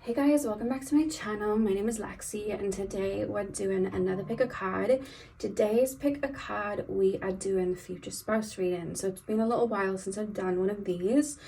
Hey guys, welcome back to my channel. My name is Lexi and today we're doing another pick a card. Today's pick a card, we are doing future spouse reading. So it's been a little while since I've done one of these.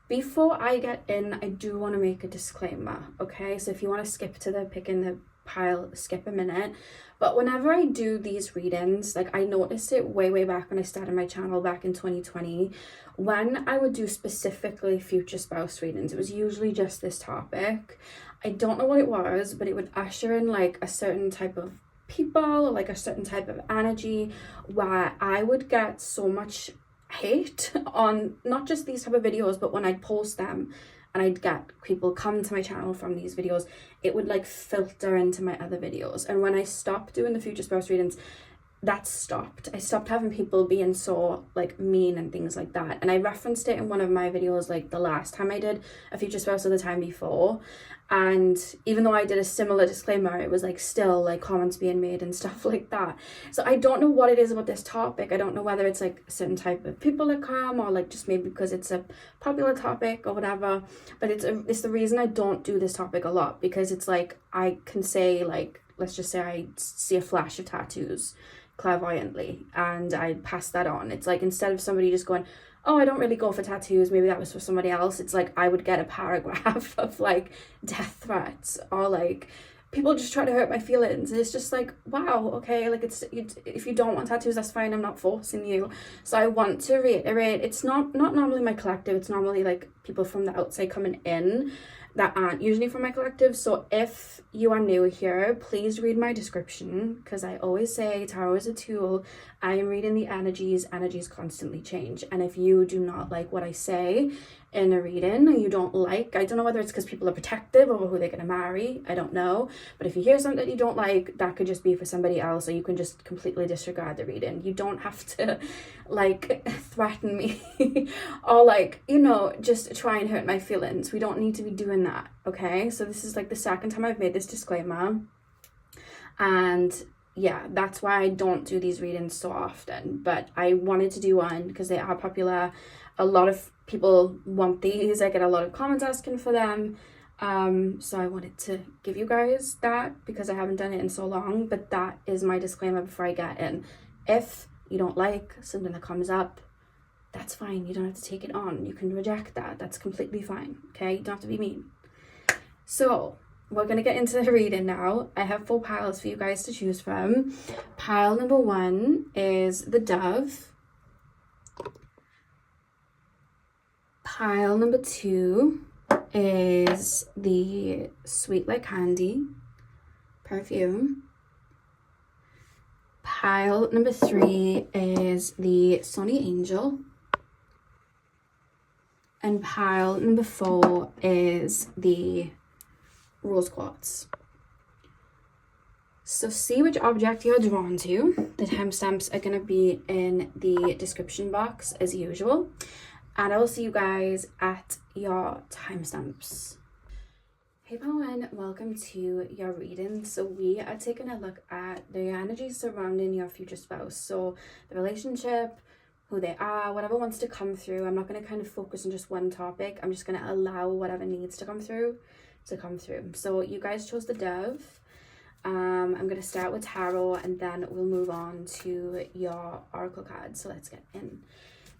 Before I get in, I do want to make a disclaimer, okay? So if you want to skip to the pick in the pile, skip a minute. But whenever I do these readings, like I noticed it way back when I started my channel back in 2020, when I would do specifically future spouse readings, it was usually just this topic. I don't know what it was, but it would usher in like a certain type of people, like a certain type of energy, where I would get so much hate on not just these type of videos, but when I'd post them and I'd get people come to my channel from these videos, it would like filter into my other videos. And when I stopped doing the future spouse readings, that stopped. I stopped having people being so like mean and things like that. And I referenced it in one of my videos like the last time I did a future spouse or the time before. And even though I did a similar disclaimer, it was like still like comments being made and stuff like that. So I don't know what it is about this topic. I don't know whether it's like a certain type of people that come or like just maybe because it's a popular topic or whatever. But it's the reason I don't do this topic a lot, because it's like I can say like, let's just say I see a flash of tattoos clairvoyantly and I pass that on. It's like instead of somebody just going, oh, I don't really go for tattoos, maybe that was for somebody else, it's like I would get a paragraph of like death threats or like people just try to hurt my feelings. And it's just like, wow, okay, like if you don't want tattoos, that's fine, I'm not forcing you. So I want to reiterate, it's not normally my collective, it's normally like people from the outside coming in that aren't usually from my collective. So if you are new here, please read my description, because I always say tarot is a tool. I am reading the energies constantly change, and if you do not like what I say in a reading, or you don't like, I don't know whether it's because people are protective over who they're going to marry, I don't know, but if you hear something that you don't like, that could just be for somebody else, or you can just completely disregard the reading. You don't have to like threaten me or like, you know, just try and hurt my feelings. We don't need to be doing that, okay? So this is like the second time I've made this disclaimer, and yeah, that's why I don't do these readings so often. But I wanted to do one because they are popular. A lot of people want these. I get a lot of comments asking for them. So I wanted to give you guys that because I haven't done it in so long. But that is my disclaimer before I get in. If you don't like something that comes up, that's fine. You don't have to take it on. You can reject that. That's completely fine. Okay? You don't have to be mean. So we're going to get into the reading now. I have 4 piles for you guys to choose from. Pile number 1 is the Dove. Pile number 2 is the Sweet Like Candy perfume. Pile number 3 is the Sunny Angel. And pile number 4 is the Rose Quartz. So see which object you're drawn to. The timestamps are going to be in the description box as usual. And I will see you guys at your timestamps. Hey everyone, welcome to your reading. So we are taking a look at the energy surrounding your future spouse. So the relationship, who they are, whatever wants to come through. I'm not going to kind of focus on just one topic. I'm just going to allow whatever needs to come through. So you guys chose the Dove. I'm going to start with tarot and then we'll move on to your oracle cards. So let's get in.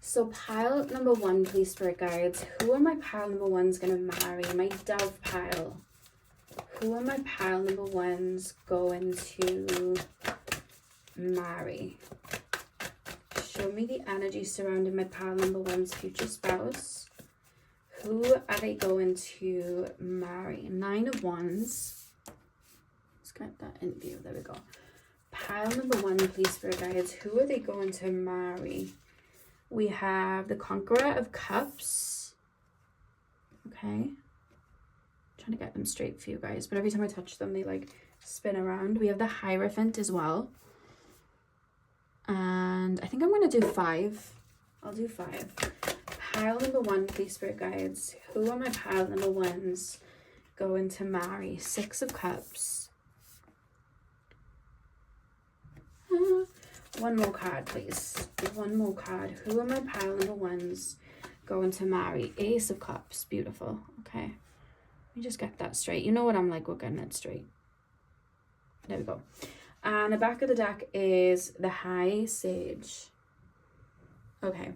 So pile number 1, please, spirit guides. Who are my pile number 1s going to marry? My Dove pile. Who are my pile number 1s going to marry? Show me the energy surrounding my pile number 1's future spouse. Who are they going to marry? 9 of Wands. Let's get that in view. There we go. Pile number 1, please, spirit guides. Who are they going to marry? We have the Conqueror of Cups. Okay. Trying to get them straight for you guys, but every time I touch them, they like spin around. We have the Hierophant as well. And I think I'm going to do 5. I'll do 5. Pile number 1, please, spirit guides. Who are my pile number 1s going to marry? 6 of Cups. One more card, please. One more card. Who are my pile number 1s going to marry? Ace of Cups. Beautiful. Okay. me just get that straight. You know what I'm like, we're getting it straight. There we go. And the back of the deck is the High Sage. Okay.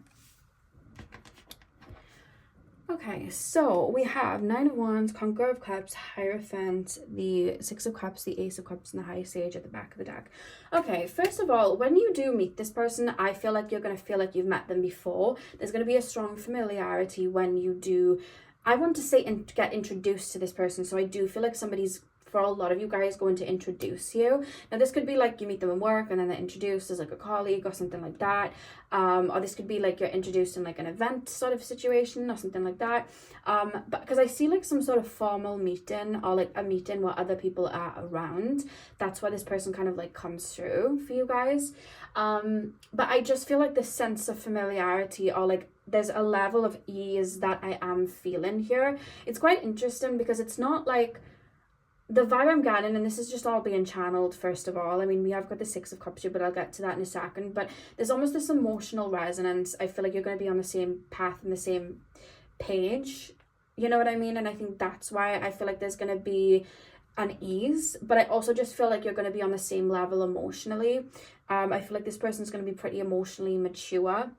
Okay, so we have Nine of Wands, Conqueror of Cups, Hierophant, the Six of Cups, the Ace of Cups, and the High Sage at the back of the deck. Okay, first of all, when you do meet this person, I feel like you're going to feel like you've met them before. There's going to be a strong familiarity when you do, I want to say, get introduced to this person. So I do feel like somebody's, for a lot of you guys, going to introduce you. Now this could be like you meet them in work and then they're introduced as like a colleague or something like that, or this could be like you're introduced in like an event sort of situation or something like that, but because I see like some sort of formal meeting or like a meeting where other people are around, that's where this person kind of like comes through for you guys. But I just feel like this sense of familiarity, or like there's a level of ease that I am feeling here. It's quite interesting because it's not like the vibe I'm getting, and this is just all being channeled, first of all. I mean, we have got the Six of Cups here, but I'll get to that in a second. But there's almost this emotional resonance. I feel like you're going to be on the same path and the same page. You know what I mean? And I think that's why I feel like there's going to be an ease. But I also just feel like you're going to be on the same level emotionally. I feel like this person's going to be pretty emotionally mature.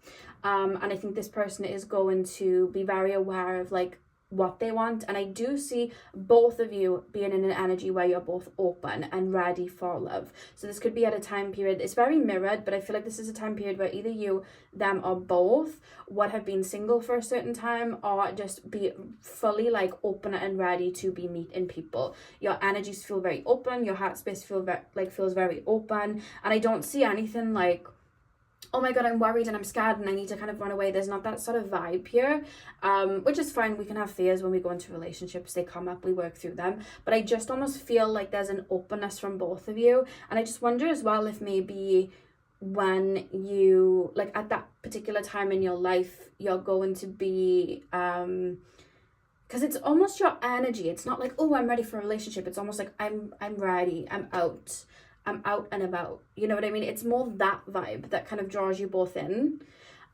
And I think this person is going to be very aware of like what they want, and I do see both of you being in an energy where you're both open and ready for love. So this could be at a time period, it's very mirrored, but I feel like this is a time period where either you, them, or both would have been single for a certain time, or just be fully like open and ready to be meeting people. Your energies feel very open, your heart space feels very open, and I don't see anything like, oh my god, I'm worried and I'm scared and I need to kind of run away. There's not that sort of vibe here, which is fine. We can have fears when we go into relationships. They come up, we work through them. But I just almost feel like there's an openness from both of you. And I just wonder as well if maybe when you, like at that particular time in your life, you're going to be, because it's almost your energy. It's not like, oh, I'm ready for a relationship. It's almost like I'm ready, I'm out and about, you know what I mean? It's more that vibe that kind of draws you both in,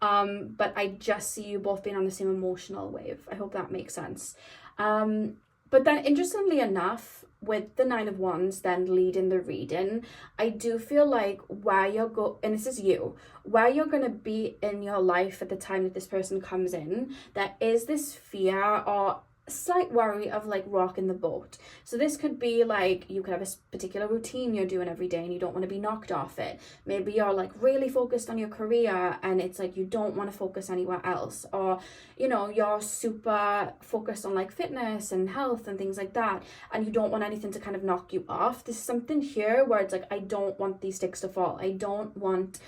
but I just see you both being on the same emotional wave. I hope that makes sense. But then interestingly enough, with the Nine of Wands then leading the reading, I do feel like where you're and this is you, where you're going to be in your life at the time that this person comes in, there is this fear or slight worry of like rocking the boat. So this could be like you could have a particular routine you're doing every day and you don't want to be knocked off it. Maybe you're like really focused on your career and it's like you don't want to focus anywhere else, or you know, you're super focused on like fitness and health and things like that, and you don't want anything to kind of knock you off. There's something here where it's like, I don't want these sticks to fall. I don't want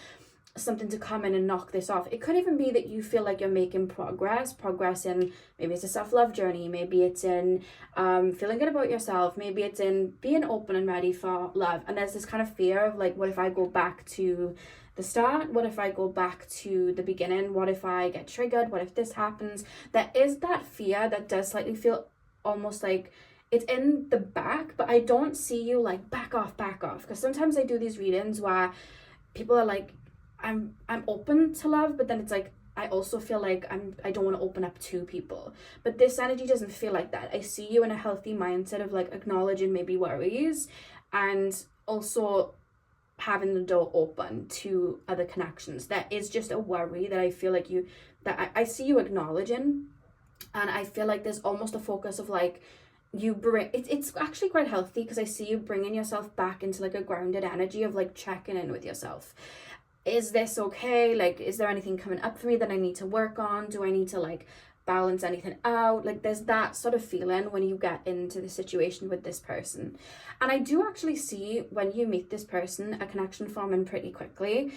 something to come in and knock this off. It could even be that you feel like you're making progress in, maybe it's a self-love journey, maybe it's in feeling good about yourself, maybe it's in being open and ready for love, and there's this kind of fear of like, what if I go back to the start? What if I go back to the beginning? What if I get triggered? What if this happens? There is that fear that does slightly feel almost like it's in the back, but I don't see you like back off, because sometimes I do these readings where people are like, I'm open to love, but then it's like I also feel like I don't want to open up to people. But this energy doesn't feel like that. I see you in a healthy mindset of like acknowledging maybe worries and also having the door open to other connections. That is just a worry that I feel like I see you acknowledging, and I feel like there's almost a focus of like you bring it's actually quite healthy, because I see you bringing yourself back into like a grounded energy of like checking in with yourself. Is this okay? Like, is there anything coming up for me that I need to work on? Do I need to like balance anything out? Like, there's that sort of feeling when you get into the situation with this person. And I do actually see when you meet this person a connection forming pretty quickly.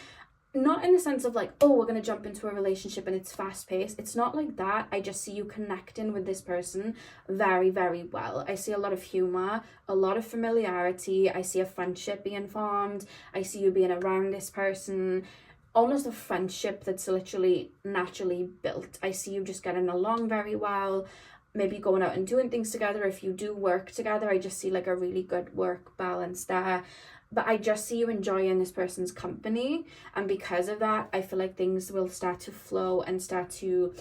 Not in the sense of like, oh, we're going to jump into a relationship and it's fast paced. It's not like that. I just see you connecting with this person very, very well. I see a lot of humor, a lot of familiarity. I see a friendship being formed. I see you being around this person. Almost a friendship that's literally naturally built. I see you just getting along very well. Maybe going out and doing things together. If you do work together, I just see like a really good work balance there. But I just see you enjoying this person's company. And because of that, I feel like things will start to flow and start to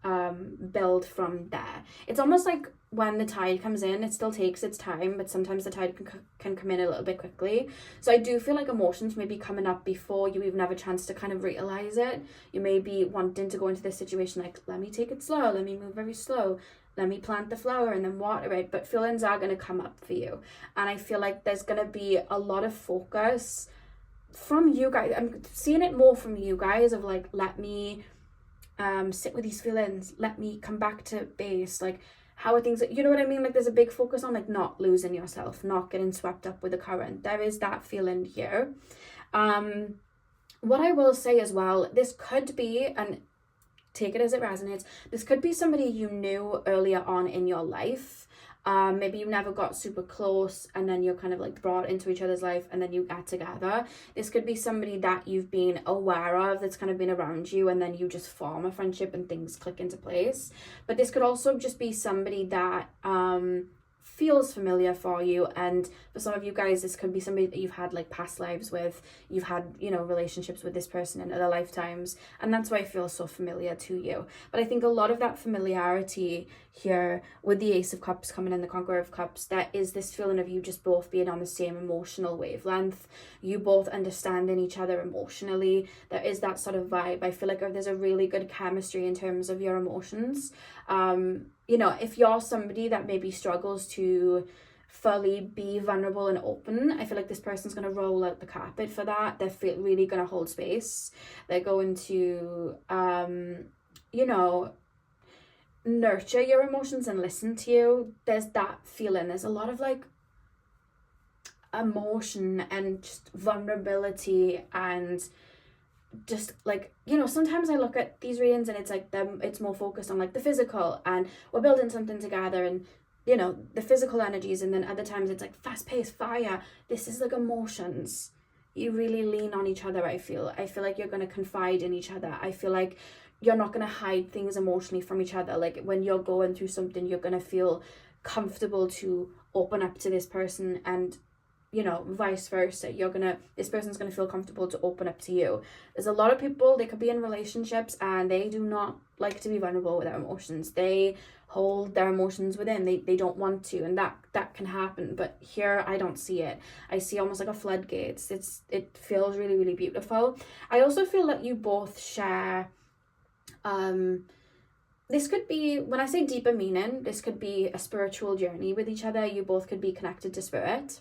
build from there. It's almost like when the tide comes in, it still takes its time, but sometimes the tide can come in a little bit quickly. So I do feel like emotions may be coming up before you even have a chance to kind of realize it. You may be wanting to go into this situation like, let me take it slow, let me move very slow, let me plant the flower and then water it, but feelings are going to come up for you. And I feel like there's going to be a lot of focus from you guys. I'm seeing it more from you guys of like, let me sit with these feelings, let me come back to base, like how are things, you know what I mean? Like there's a big focus on like not losing yourself, not getting swept up with the current. There is that feeling here. What I will say as well, this could be, and take it as it resonates, this could be somebody you knew earlier on in your life. Maybe you never got super close and then you're kind of like brought into each other's life and then you get together. This could be somebody that you've been aware of, that's kind of been around you, and then you just form a friendship and things click into place. But this could also just be somebody that feels familiar for you, and for some of you guys this could be somebody that you've had like past lives with, you've had, you know, relationships with this person in other lifetimes, and that's why it feels so familiar to you. But I think a lot of that familiarity here with the Ace of Cups coming in, the Conqueror of Cups, there is this feeling of you just both being on the same emotional wavelength, you both understanding each other emotionally. There is that sort of vibe. I feel like there's a really good chemistry in terms of your emotions. You know, if you're somebody that maybe struggles to fully be vulnerable and open, I feel like this person's going to roll out the carpet for that. They're really going to hold space. They're going to, you know, nurture your emotions and listen to you. There's that feeling. There's a lot of like emotion and just vulnerability, and just like, you know, sometimes I look at these readings and it's like it's more focused on like the physical and we're building something together and, you know, the physical energies, and then other times it's like fast-paced fire. This is like emotions. You really lean on each other. I feel like you're going to confide in each other. I feel like you're not going to hide things emotionally from each other. Like when you're going through something, you're going to feel comfortable to open up to this person, and, you know, vice versa. This person's gonna feel comfortable to open up to you. There's a lot of people, they could be in relationships and they do not like to be vulnerable with their emotions. They hold their emotions within. They don't want to, and that can happen. But here I don't see it. I see almost like a floodgates. It feels really, really beautiful. I also feel that you both share this could be, when I say deeper meaning, this could be a spiritual journey with each other. You both could be connected to spirit.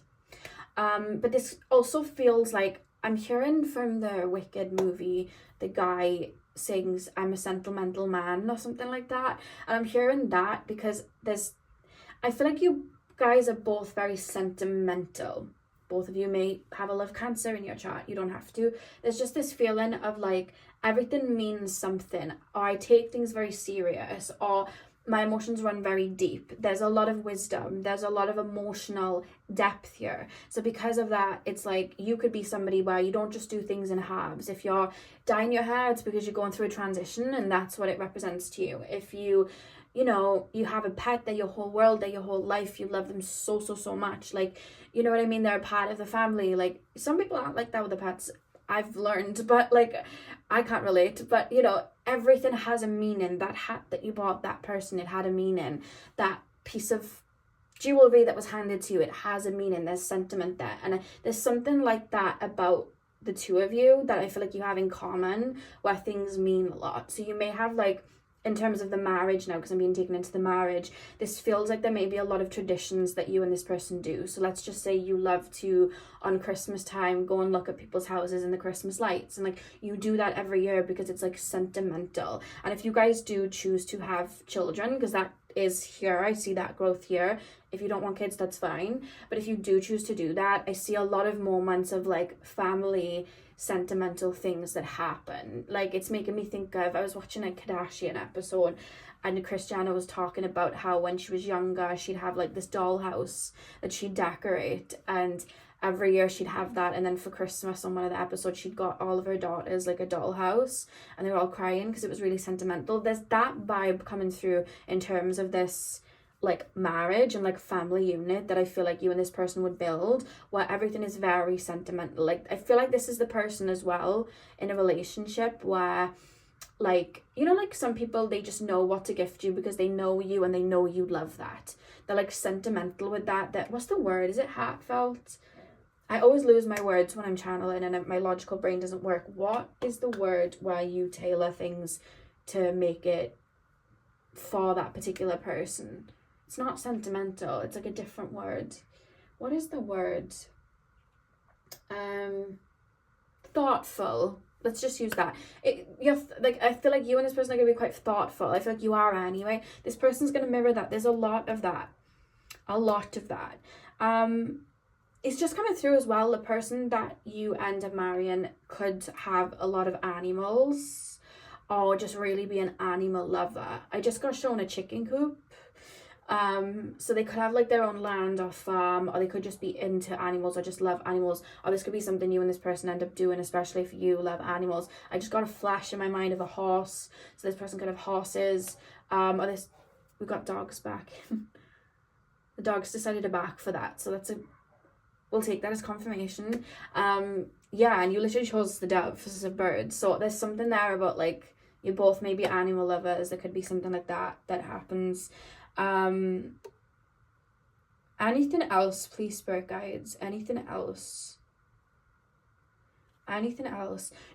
But this also feels like, I'm hearing from the Wicked movie, the guy sings, I'm a sentimental man or something like that. And I'm hearing that because I feel like you guys are both very sentimental. Both of you may have a love Cancer in your chart. You don't have to. There's just this feeling of like, everything means something, or I take things very serious, or my emotions run very deep. There's a lot of wisdom. There's a lot of emotional depth here. So because of that, it's like you could be somebody where you don't just do things in halves. If you're dyeing your hair, it's because you're going through a transition and that's what it represents to you. If you know, you have a pet, they're your whole world, they're your whole life. You love them so, so, so much. Like, you know what I mean? They're a part of the family. Like, some people aren't like that with the pets, I've learned, but like, I can't relate. But, you know, everything has a meaning. That hat that you bought that person, it had a meaning. That piece of jewelry that was handed to you, it has a meaning. There's sentiment there. And there's something like that about the two of you that I feel like you have in common, where things mean a lot. So you may have like, in terms of the marriage now, because I'm being taken into the marriage, this feels like there may be a lot of traditions that you and this person do. So let's just say you love to, on Christmas time, go and look at people's houses and the Christmas lights, and like you do that every year because it's like sentimental. And if you guys do choose to have children, because that is here, I see that growth here. If you don't want kids, that's fine. But if you do choose to do that, I see a lot of moments of like family sentimental things that happen. Like, it's making me think of, I was watching a Kardashian episode and Christiana was talking about how when she was younger she'd have like this dollhouse that she'd decorate, and every year she'd have that, and then for Christmas on one of the episodes she'd got all of her daughters like a dollhouse and they were all crying because it was really sentimental. There's that vibe coming through in terms of this like marriage and like family unit that I feel like you and this person would build, where everything is very sentimental. Like, I feel like this is the person as well in a relationship where like, you know, like some people, they just know what to gift you because they know you and they know you love that. They're like sentimental with that, what's the word? Is it heartfelt? I always lose my words when I'm channeling and my logical brain doesn't work. What is the word where you tailor things to make it for that particular person? It's not sentimental, it's like a different word. What is the word? Thoughtful. Let's just use that. Like, I feel like you and this person are going to be quite thoughtful. I feel like you are anyway. This person's going to mirror that. There's a lot of that. It's just coming through as well. The person that you end up marrying could have a lot of animals or just really be an animal lover. I just got shown a chicken coop. So they could have like their own land or farm, or they could just be into animals or just love animals, or this could be something you and this person end up doing, especially if you love animals. I just got a flash in my mind of a horse, so this person could have horses. We've got dogs back. The dogs decided to back for that, so we'll take that as confirmation. Yeah, and you literally chose the dove as a bird, so there's something there about like you both may be animal lovers. There could be something like that happens. Anything else, please, spirit guides? Anything else? Do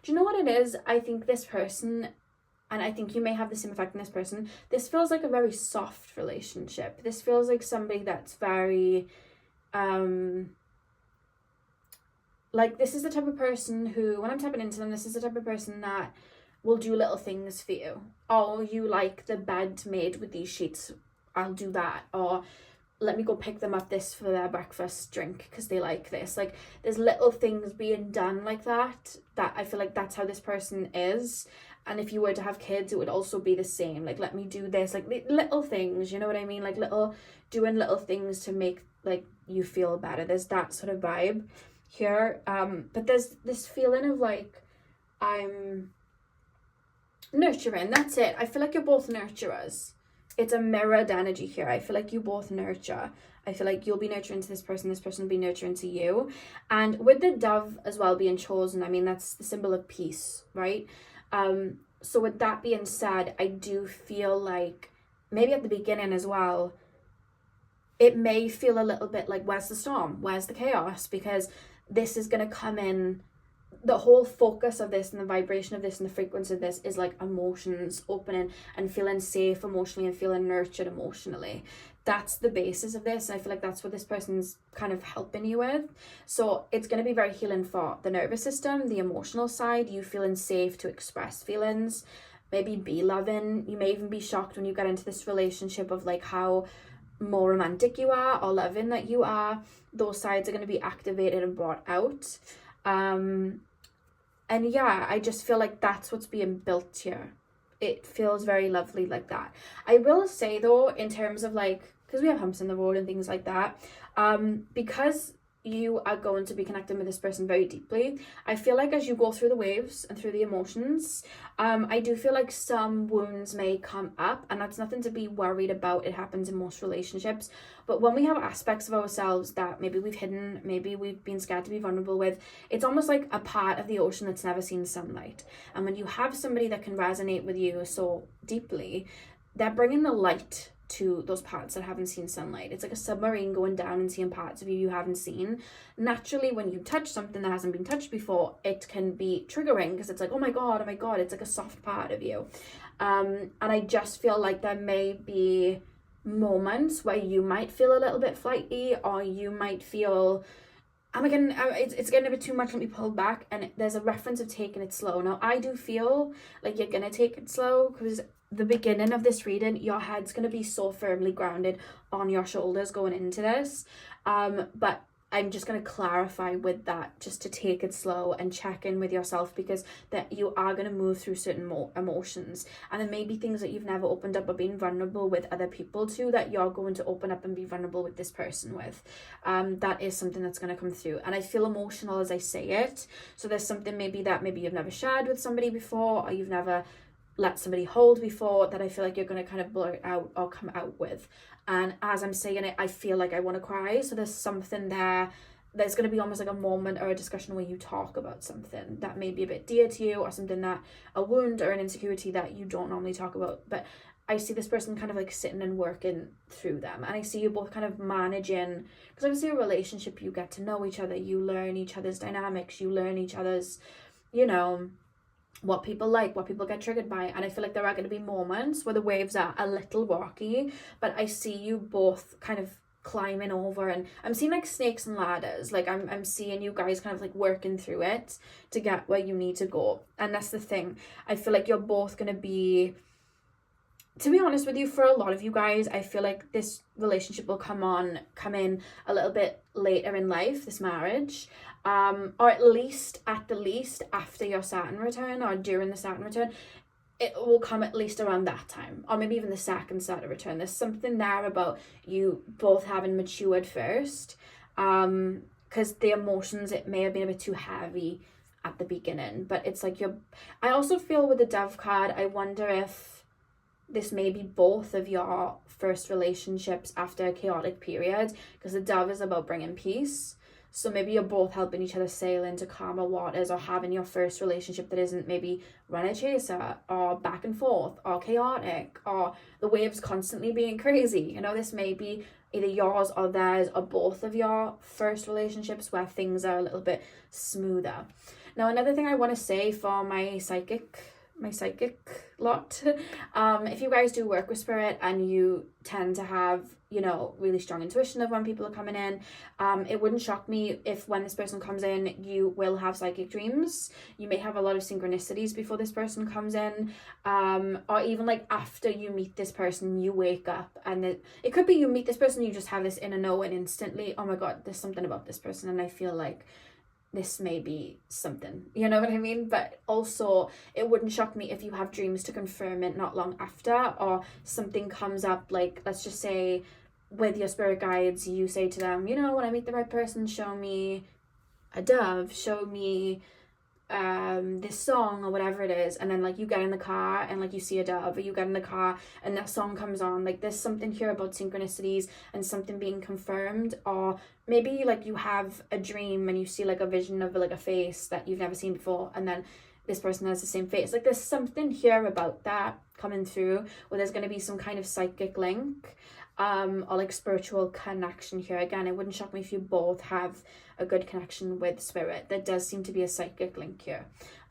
you know what it is? I think this person, and I think you may have the same effect in this person, this feels like a very soft relationship. This feels like somebody that's very like, this is the type of person who, when I'm tapping into them, this is the type of person that will do little things for you. Oh, you like the bed made with these sheets, I'll do that. Or let me go pick them up this for their breakfast drink because they like this. Like, there's little things being done like that I feel like that's how this person is. And if you were to have kids, it would also be the same. Like, let me do this, like little things, you know what I mean? Like doing little things to make like you feel better. There's that sort of vibe here. But there's this feeling of like, I'm nurturing. That's it. I feel like you're both nurturers. It's a mirrored energy here. I feel like you both nurture. I feel like you'll be nurturing to this person will be nurturing to you. And with the dove as well being chosen, I mean, that's the symbol of peace, right? So with that being said, I do feel like maybe at the beginning as well, it may feel a little bit like, where's the storm? Where's the chaos? Because this is going to come in. The whole focus of this and the vibration of this and the frequency of this is like emotions opening and feeling safe emotionally and feeling nurtured emotionally. That's the basis of this. I feel like that's what this person's kind of helping you with. So it's going to be very healing for the nervous system, the emotional side, you feeling safe to express feelings, maybe be loving. You may even be shocked when you get into this relationship of like how more romantic you are or loving that you are. Those sides are going to be activated and brought out. And yeah, I just feel like that's what's being built here. It feels very lovely like that. I will say though, in terms of like, because we have humps in the road and things like that, because you are going to be connecting with this person very deeply, I feel like as you go through the waves and through the emotions, I do feel like some wounds may come up, and that's nothing to be worried about. It happens in most relationships. But when we have aspects of ourselves that maybe we've hidden, maybe we've been scared to be vulnerable with, it's almost like a part of the ocean that's never seen sunlight. And when you have somebody that can resonate with you so deeply, they're bringing the light to those parts that haven't seen sunlight. It's like a submarine going down and seeing parts of you haven't seen. Naturally, when you touch something that hasn't been touched before, it can be triggering because it's like, oh my god, it's like a soft part of you. And I just feel like there may be moments where you might feel a little bit flighty, or you might feel, it's getting a bit too much, let me pull back. And there's a reference of taking it slow. Now, I do feel like you're gonna take it slow because the beginning of this reading, your head's going to be so firmly grounded on your shoulders going into this. But I'm just going to clarify with that, just to take it slow and check in with yourself, because that you are going to move through certain emotions. And there may be things that you've never opened up or been vulnerable with other people to, that you're going to open up and be vulnerable with this person with. That is something that's going to come through. And I feel emotional as I say it. So there's something maybe you've never shared with somebody before, or you've never let somebody hold before, that I feel like you're going to kind of blurt out or come out with. And as I'm saying it, I feel like I want to cry. So there's something there there's going to be almost like a moment or a discussion where you talk about something that may be a bit dear to you, or something that, a wound or an insecurity that you don't normally talk about. But I see this person kind of like sitting and working through them, and I see you both kind of managing, because obviously a relationship, you get to know each other, you learn each other's dynamics, you learn each other's, you know, what people like, what people get triggered by. And I feel like there are going to be moments where the waves are a little rocky, but I see you both kind of climbing over, and I'm seeing like snakes and ladders. Like I'm seeing you guys kind of like working through it to get where you need to go. And that's the thing, I feel like you're both going to be, to be honest with you, for a lot of you guys, I feel like this relationship will come in a little bit later in life, this marriage, or at the least after your Saturn return, or during the Saturn return. It will come at least around that time, or maybe even the second Saturn return. There's something there about you both having matured first, because the emotions, it may have been a bit too heavy at the beginning. But it's like I also feel with the Dove card, I wonder if this may be both of your first relationships after a chaotic period, because the Dove is about bringing peace. So maybe you're both helping each other sail into calmer waters, or having your first relationship that isn't maybe runner chaser, or back and forth, or chaotic, or the waves constantly being crazy. You know, this may be either yours or theirs, or both of your first relationships where things are a little bit smoother. Now, another thing I want to say for my psychic lot, if you guys do work with spirit and you tend to have, you know, really strong intuition of when people are coming in, it wouldn't shock me if when this person comes in, you will have psychic dreams. You may have a lot of synchronicities before this person comes in, or even like after you meet this person, you wake up, and it could be you meet this person, you just have this inner knowing instantly, oh my god, there's something about this person, and I feel like this may be something, you know what I mean? But also, it wouldn't shock me if you have dreams to confirm it not long after, or something comes up, like, let's just say with your spirit guides, you say to them, you know, when I meet the right person, show me a dove, show me this song, or whatever it is. And then like you get in the car and like you see a dove, or you get in the car and that song comes on. Like there's something here about synchronicities and something being confirmed. Or maybe like you have a dream and you see like a vision of like a face that you've never seen before, and then this person has the same face. Like there's something here about that coming through, where there's going to be some kind of psychic link, or like spiritual connection here. Again, it wouldn't shock me if you both have a good connection with spirit. There does seem to be a psychic link here.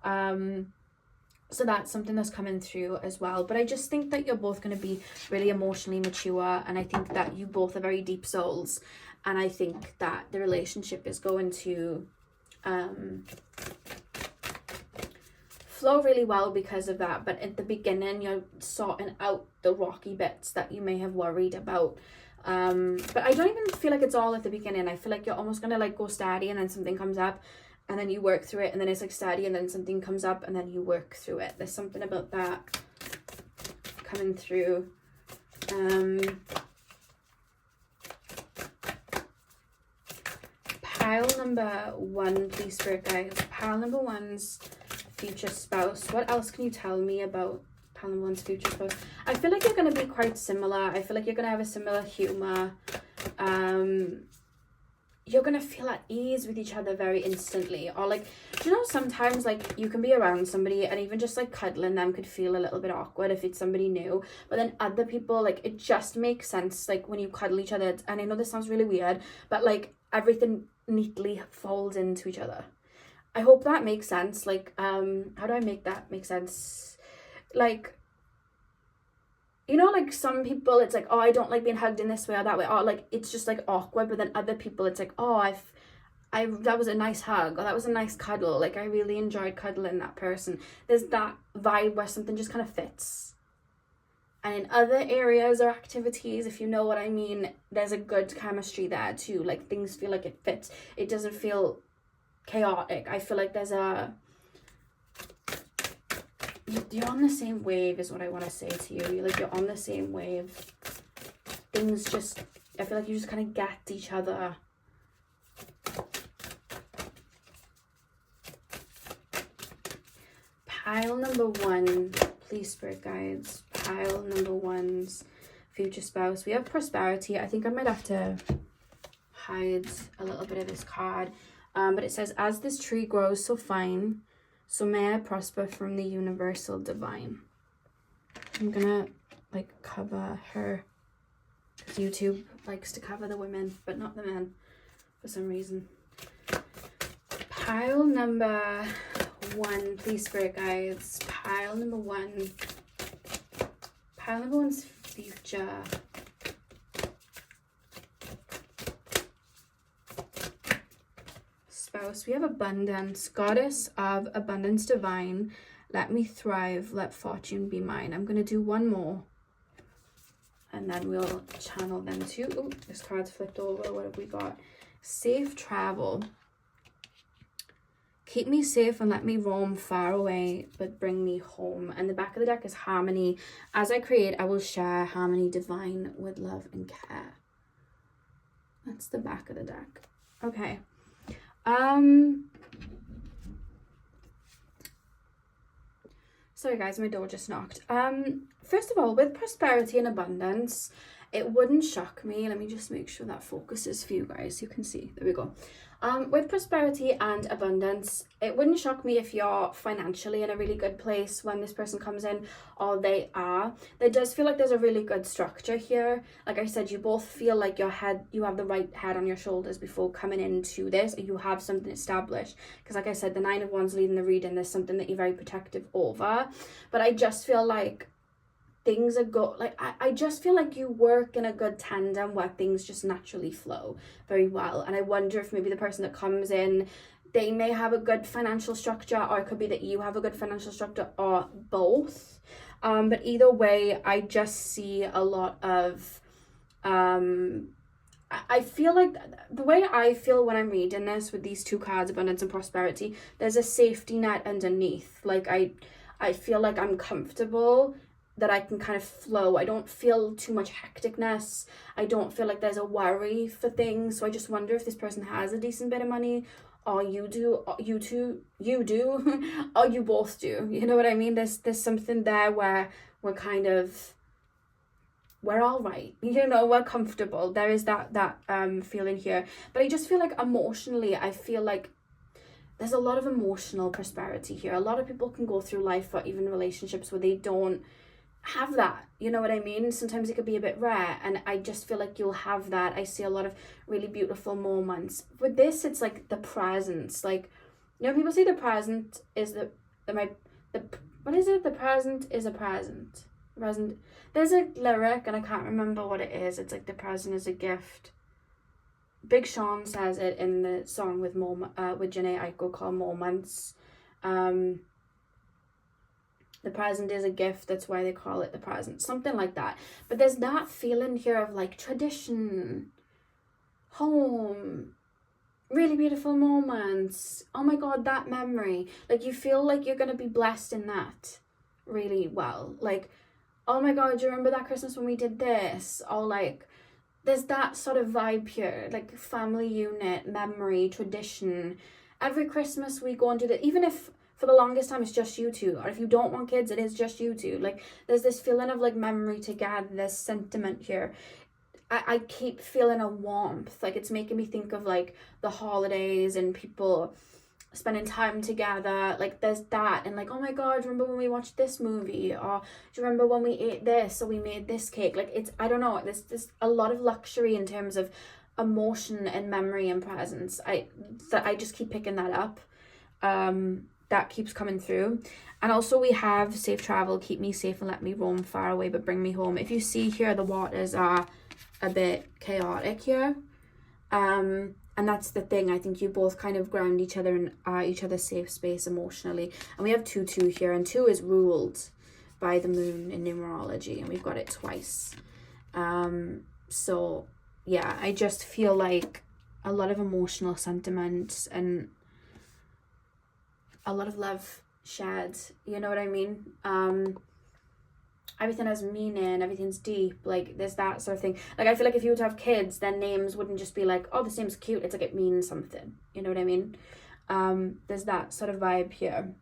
So that's something that's coming through as well. But I just think that you're both going to be really emotionally mature, and I think that you both are very deep souls, and I think that the relationship is going to flow really well because of that. But at the beginning, you're sorting out the rocky bits that you may have worried about. But I don't even feel like it's all at the beginning. I feel like you're almost gonna like go steady, and then something comes up, and then you work through it, and then it's like steady, and then something comes up, and then you work through it. There's something about that coming through. Pile number 1, please, spirit guides. Pile number 1's future spouse. What else can you tell me about pile number 1's future spouse? I feel like you're going to be quite similar. I feel like you're going to have a similar humor. You're going to feel at ease with each other very instantly. Or like, do you know, sometimes like you can be around somebody and even just like cuddling them could feel a little bit awkward if it's somebody new. But then other people, like it just makes sense. Like when you cuddle each other, and I know this sounds really weird, but like everything neatly folds into each other. I hope that makes sense. Like, how do I make that make sense? Like, you know, like some people, it's like, oh, I don't like being hugged in this way or that way. Or like, it's just like awkward. But then other people, it's like, oh, that was a nice hug, or that was a nice cuddle. Like, I really enjoyed cuddling that person. There's that vibe where something just kind of fits. And in other areas or activities, if you know what I mean, there's a good chemistry there too. Like, things feel like it fits. It doesn't feel chaotic. I feel like you're on the same wave is what I want to say to you. You're on the same wave. Things just, I feel like you just kind of get each other. Pile number 1, please, spirit guides. Pile number 1's future spouse. We have prosperity. I think I might have to hide a little bit of this card. But it says, as this tree grows so fine, so may I prosper from the universal divine. I'm gonna like cover her. YouTube likes to cover the women, but not the men for some reason. Pile number 1, please, spirit guides. Pile number 1. Pile number 1's future. Spouse, we have abundance. Goddess of abundance divine, let me thrive, let fortune be mine. I'm going to do one more. And then we'll channel them too. Oh, this card's flipped over. What have we got? Safe travel. Keep me safe and let me roam far away, but bring me home. And the back of the deck is harmony. As I create, I will share harmony divine with love and care. That's the back of the deck. Okay. Sorry guys, my door just knocked. First of all, with prosperity and abundance, it wouldn't shock me. Let me just make sure that focuses for you guys. You can see. There we go. With prosperity and abundance, it wouldn't shock me if you're financially in a really good place when this person comes in, or they are. There does feel like there's a really good structure here. Like I said, you both feel like you have the right head on your shoulders before coming into this, or you have something established. Because like I said, the 9 of Wands leading the reading, there's something that you're very protective over. But I just feel like things are I just feel like you work in a good tandem where things just naturally flow very well. And I wonder if maybe the person that comes in, they may have a good financial structure, or it could be that you have a good financial structure, or both. But either way, I just see a lot of I feel like the way I feel when I'm reading this with these two cards, abundance and prosperity, there's a safety net underneath. Like I feel like I'm comfortable, that I can kind of flow. I don't feel too much hecticness. I don't feel like there's a worry for things. So I just wonder if this person has a decent bit of money, or you do, or you do, or you both do. You know what I mean? There's something there where we're all right. You know, we're comfortable. There is that feeling here. But I just feel like emotionally, I feel like there's a lot of emotional prosperity here. A lot of people can go through life, or even relationships, where they don't have that, you know what I mean? Sometimes it could be a bit rare, and I just feel like you'll have that. I see a lot of really beautiful moments. With this, it's like the presence. Like, you know, people say the present is what is it? The present is a present. Present. There's a lyric, and I can't remember what it is. It's like the present is a gift. Big Sean says it in the song with Janae Aiko called Moments. The present is a gift, that's why they call it the present. Something like that. But there's that feeling here of like tradition, home, really beautiful moments. Oh my God, that memory. Like you feel like you're going to be blessed in that really well. Like, oh my God, do you remember that Christmas when we did this? Or like, there's that sort of vibe here. Like family unit, memory, tradition. Every Christmas we go and do that. Even if for the longest time it's just you two, or if you don't want kids, it is just you two. Like there's this feeling of like memory together, this sentiment here. I keep feeling a warmth. Like it's making me think of like the holidays and people spending time together. Like there's that, and like, oh my God, do you remember when we watched this movie? Or do you remember when we ate this, or we made this cake? Like it's, I don't know, there's a lot of luxury in terms of emotion and memory and presence. I just keep picking that up. That keeps coming through. And also we have safe travel, keep me safe and let me roam far away, but bring me home. If you see here, the waters are a bit chaotic here. And that's the thing. I think you both kind of ground each other and are each other's safe space emotionally. And we have 2-2 here, and 2 is ruled by the moon in numerology, and we've got it twice. So yeah, I just feel like a lot of emotional sentiment and a lot of love shared, you know what I mean? Everything has meaning, everything's deep, like there's that sort of thing. Like I feel like if you were to have kids, their names wouldn't just be like, oh, this name's cute, it's like it means something, you know what I mean? There's that sort of vibe here.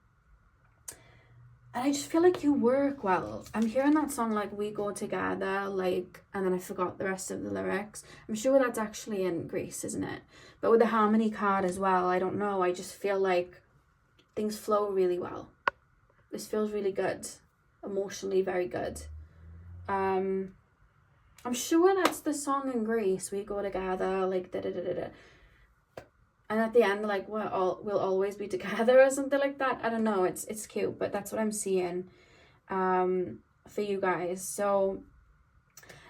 And I just feel like you work well. I'm hearing that song, like, we go together, like, and then I forgot the rest of the lyrics. I'm sure that's actually in Greece, isn't it? But with the harmony card as well, I don't know. I just feel like things flow really well. This feels really good. Emotionally very good. I'm sure that's the song in Greece. We go together, like, da-da-da-da-da. And at the end, like, we'll always be together or something like that. I don't know. It's cute, but that's what I'm seeing for you guys. So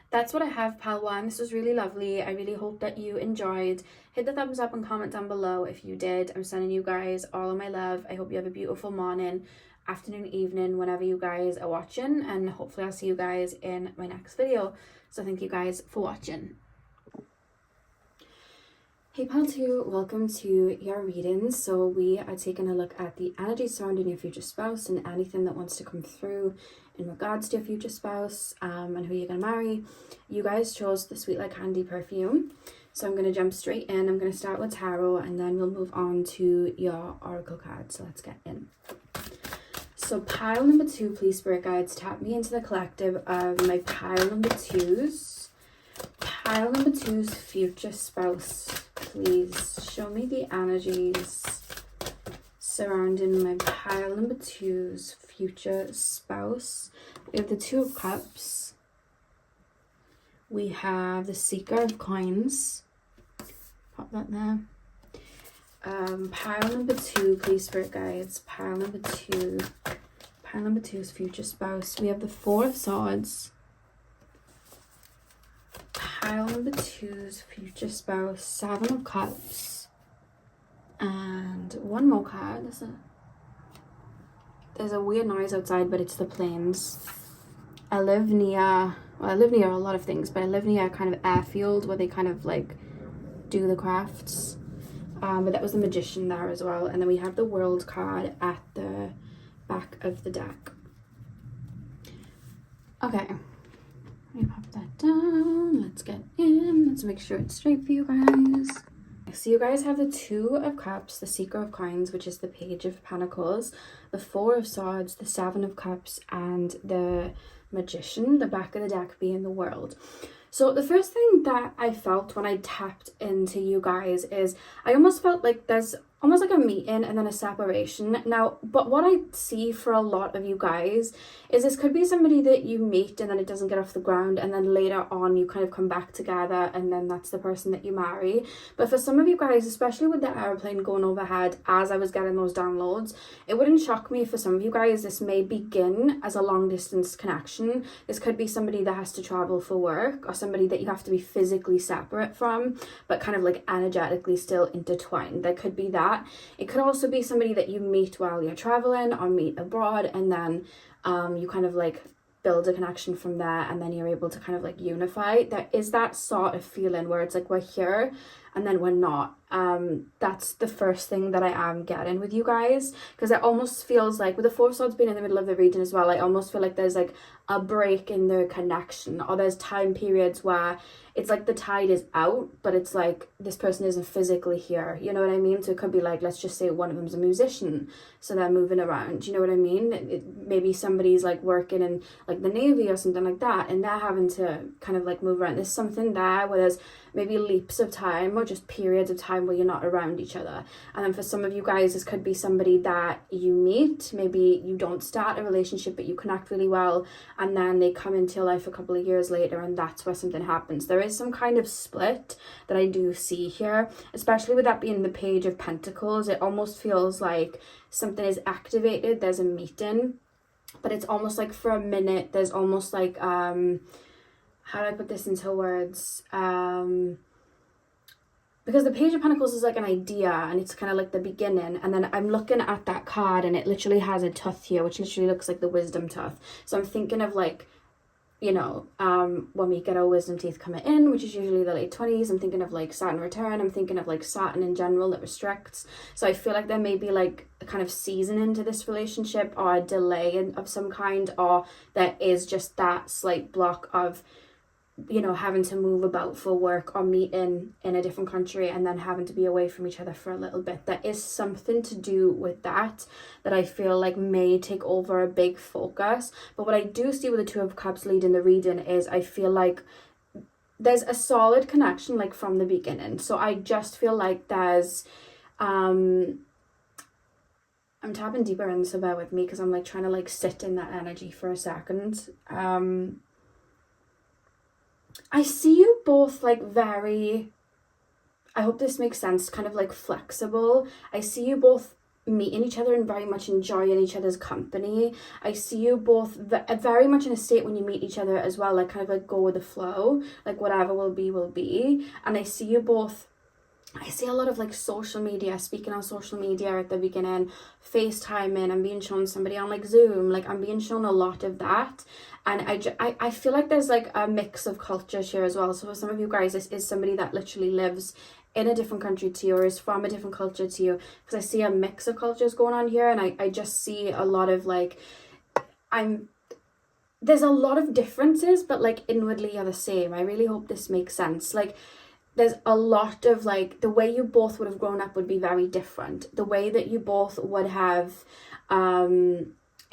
that's what I have, Pal One. This was really lovely. I really hope that you enjoyed. Hit the thumbs up and comment down below if you did. I'm sending you guys all of my love. I hope you have a beautiful morning, afternoon, evening, whenever you guys are watching. And hopefully I'll see you guys in my next video. So thank you guys for watching. Hey Pal 2, welcome to your readings. So we are taking a look at the energy surrounding your future spouse and anything that wants to come through in regards to your future spouse and who you're going to marry. You guys chose the Sweet Like Candy perfume. So I'm going to jump straight in. I'm going to start with tarot and then we'll move on to your oracle card. So let's get in. So pile number 2, please Spirit Guides, tap me into the collective of my pile number 2's. Pile number 2's future spouse. Please show me the energies surrounding my pile number 2's future spouse. We have the 2 of Cups. We have the Seeker of Coins. Pop that there. Pile number 2, please Spirit Guides. Pile number 2. Pile number 2's future spouse. We have the 4 of Swords. Pile number 2's future spouse, 7 of Cups, and one more card. There's a weird noise outside, but it's the planes. I live near a lot of things, but I live near a kind of airfield where they kind of like do the crafts. But that was the Magician there as well. And then we have the World card at the back of the deck. Okay. Let me pop that down. Let's get in. Let's make sure it's straight for you guys. So you guys have the 2 of Cups, the Seeker of Coins, which is the Page of Pentacles, the 4 of Swords, the 7 of Cups, and the Magician, the back of the deck being the World. So the first thing that I felt when I tapped into you guys is I almost felt like there's almost like a meeting and then a separation. Now, but what I see for a lot of you guys is this could be somebody that you meet and then it doesn't get off the ground, and then later on you kind of come back together and then that's the person that you marry. But for some of you guys, especially with the airplane going overhead as I was getting those downloads, it wouldn't shock me for some of you guys this may begin as a long distance connection. This could be somebody that has to travel for work, or somebody that you have to be physically separate from but kind of like energetically still intertwined. There could be that. It could also be somebody that you meet while you're traveling or meet abroad, and then you kind of like build a connection from there, and then you're able to kind of like unify. There is that sort of feeling where it's like we're here and then we're not. That's the first thing that I am getting with you guys, because it almost feels like with the 4 of Swords being in the middle of the reading as well, I almost feel like there's like a break in the connection, or there's time periods where it's like the tide is out, but it's like this person isn't physically here, you know what I mean? So it could be like, let's just say one of them's a musician, so they're moving around, you know what I mean? Maybe somebody's like working in like the Navy or something like that, and they're having to kind of like move around. There's something there where there's maybe leaps of time or just periods of time where you're not around each other. And then for some of you guys, this could be somebody that you meet, maybe you don't start a relationship but you connect really well, and then they come into your life a couple of years later and that's where something happens. There is some kind of split that I do see here, especially with that being the Page of Pentacles. It almost feels like something is activated, there's a meeting, but it's almost like for a minute there's almost like how do I put this into words? Because the Page of Pentacles is like an idea and it's kind of like the beginning, and then I'm looking at that card and it literally has a tooth here, which literally looks like the wisdom tooth. So I'm thinking of like, you know, when we get our wisdom teeth coming in, which is usually the late 20s, I'm thinking of like Saturn return, I'm thinking of like Saturn in general that restricts. So I feel like there may be like a kind of season into this relationship, or a delay of some kind, or there is just that slight block of you know, having to move about for work or meeting in a different country and then having to be away from each other for a little bit. There is something to do with that I feel like may take over a big focus. But what I do see with the Two of Cups leading the reading is I feel like there's a solid connection like from the beginning. So I just feel like there's I'm tapping deeper in, so bear with me because I'm like trying to like sit in that energy for a second. I see you both like very, I hope this makes sense, kind of like flexible. I see you both meeting each other and very much enjoying each other's company. I see you both very much in a state when you meet each other as well, like kind of like go with the flow, like whatever will be, will be. And I see you both, I see a lot of like social media, speaking on social media at the beginning, FaceTiming, I'm being shown somebody on like Zoom, like I'm being shown a lot of that. And I feel like there's like a mix of cultures here as well. So for some of you guys, this is somebody that literally lives in a different country to you or is from a different culture to you, because I see a mix of cultures going on here. And I just see a lot of like, there's a lot of differences, but like inwardly you're the same. I really hope this makes sense. Like there's a lot of like, the way you both would have grown up would be very different. The way that you both would have,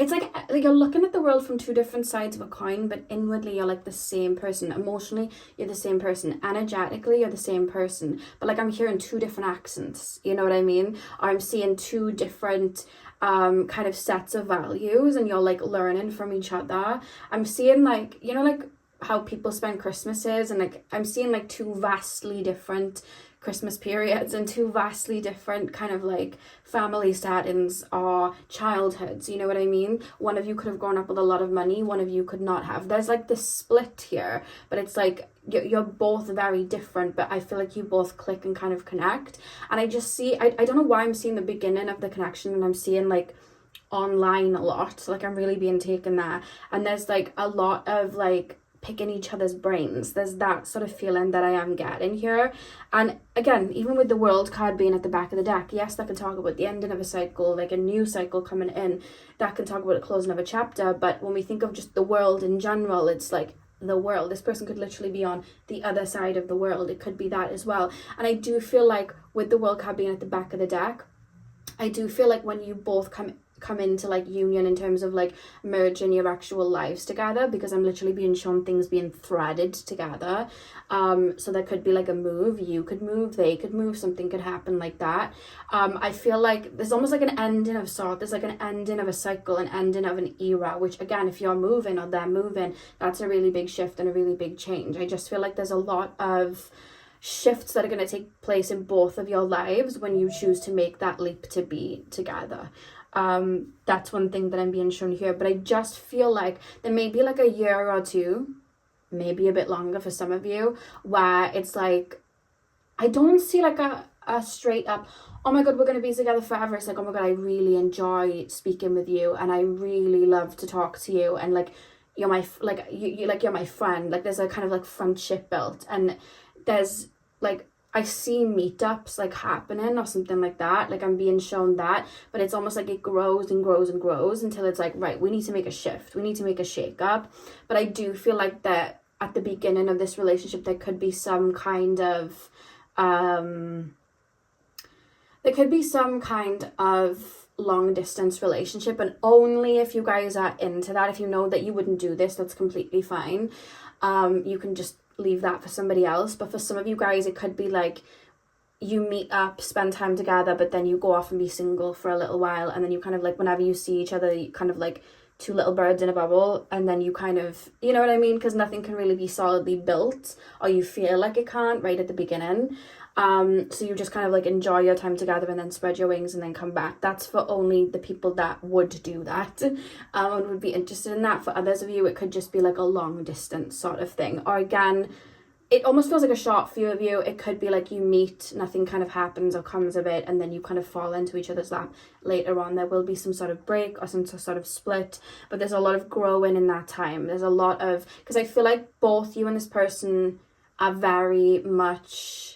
it's like you're looking at the world from two different sides of a coin, but inwardly you're like the same person. Emotionally, you're the same person. Energetically, you're the same person. But like I'm hearing two different accents, you know what I mean? Or I'm seeing two different kind of sets of values, and you're like learning from each other. I'm seeing like, you know, like how people spend Christmases, and like I'm seeing like two vastly different Christmas periods and two vastly different kind of like family settings or childhoods, you know what I mean? One of you could have grown up with a lot of money, one of you could not have. There's like this split here, but it's like you're both very different, but I feel like you both click and kind of connect. And I just see, I don't know why I'm seeing the beginning of the connection, and I'm seeing like online a lot, like I'm really being taken there. And there's like a lot of like picking each other's brains. There's that sort of feeling that I am getting here. And again, even with the World card being at the back of the deck, yes, that can talk about the ending of a cycle, like a new cycle coming in. That can talk about the closing of a chapter. But when we think of just the world in general, it's like the world. This person could literally be on the other side of the world. It could be that as well. And I do feel like with the World card being at the back of the deck, I do feel like when you both come into like union in terms of like merging your actual lives together, because I'm literally being shown things being threaded together. So there could be like a move, you could move, they could move, something could happen like that. I feel like there's almost like an ending of sort. There's like an ending of a cycle, an ending of an era, which again, if you're moving or they're moving, that's a really big shift and a really big change. I just feel like there's a lot of shifts that are going to take place in both of your lives when you choose to make that leap to be together. That's one thing that I'm being shown here. But I just feel like there may be like a year or two, maybe a bit longer for some of you, where it's like I don't see like a straight up, oh my god, we're going to be together forever. It's like, oh my god, I really enjoy speaking with you and I really love to talk to you, and like you're my like you like you're my friend. Like there's a kind of like friendship built, and there's like I see meetups like happening or something like that. Like I'm being shown that, but it's almost like it grows and grows and grows until it's like, right, we need to make a shift. We need to make a shake up. But I do feel like that at the beginning of this relationship, there could be some kind of, long distance relationship, and only if you guys are into that. If you know that you wouldn't do this, that's completely fine. You can just leave that for somebody else. But for some of you guys, it could be like you meet up, spend time together, but then you go off and be single for a little while, and then you kind of like, whenever you see each other, you kind of like two little birds in a bubble, and then you kind of, you know what I mean, because nothing can really be solidly built, or you feel like it can't right at the beginning. So you just kind of like enjoy your time together and then spread your wings and then come back. That's for only the people that would do that, and would be interested in that. For others of you, it could just be like a long distance sort of thing. Or again, it almost feels like a short few of you. It could be like you meet, nothing kind of happens or comes of it, and then you kind of fall into each other's lap later on. There will be some sort of break or some sort of split, but there's a lot of growing in that time. There's a lot of, because I feel like both you and this person are very much,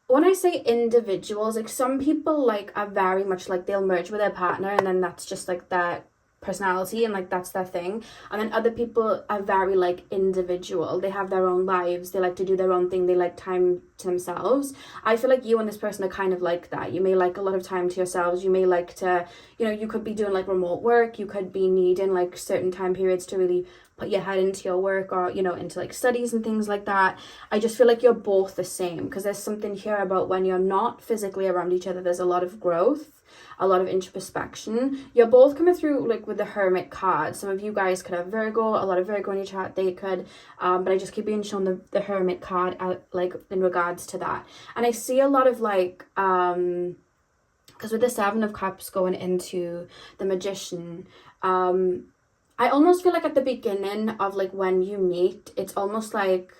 when I say individuals, like some people like are very much like they'll merge with their partner and then that's just like that personality and like that's their thing. And then other people are very like individual. They have their own lives. They like to do their own thing. They like time to themselves. I feel like you and this person are kind of like that. You may like a lot of time to yourselves. You may like to, you know, you could be doing like remote work. You could be needing like certain time periods to really put your head into your work, or, you know, into like studies and things like that. I just feel like you're both the same, because there's something here about when you're not physically around each other, there's a lot of growth, a lot of introspection. You're both coming through like with the Hermit card. Some of you guys could have Virgo, a lot of Virgo in your chart, they could, but I just keep being shown the Hermit card like in regards to that. And I see a lot of like, because with the Seven of Cups going into the Magician, I almost feel like at the beginning of like when you meet, it's almost like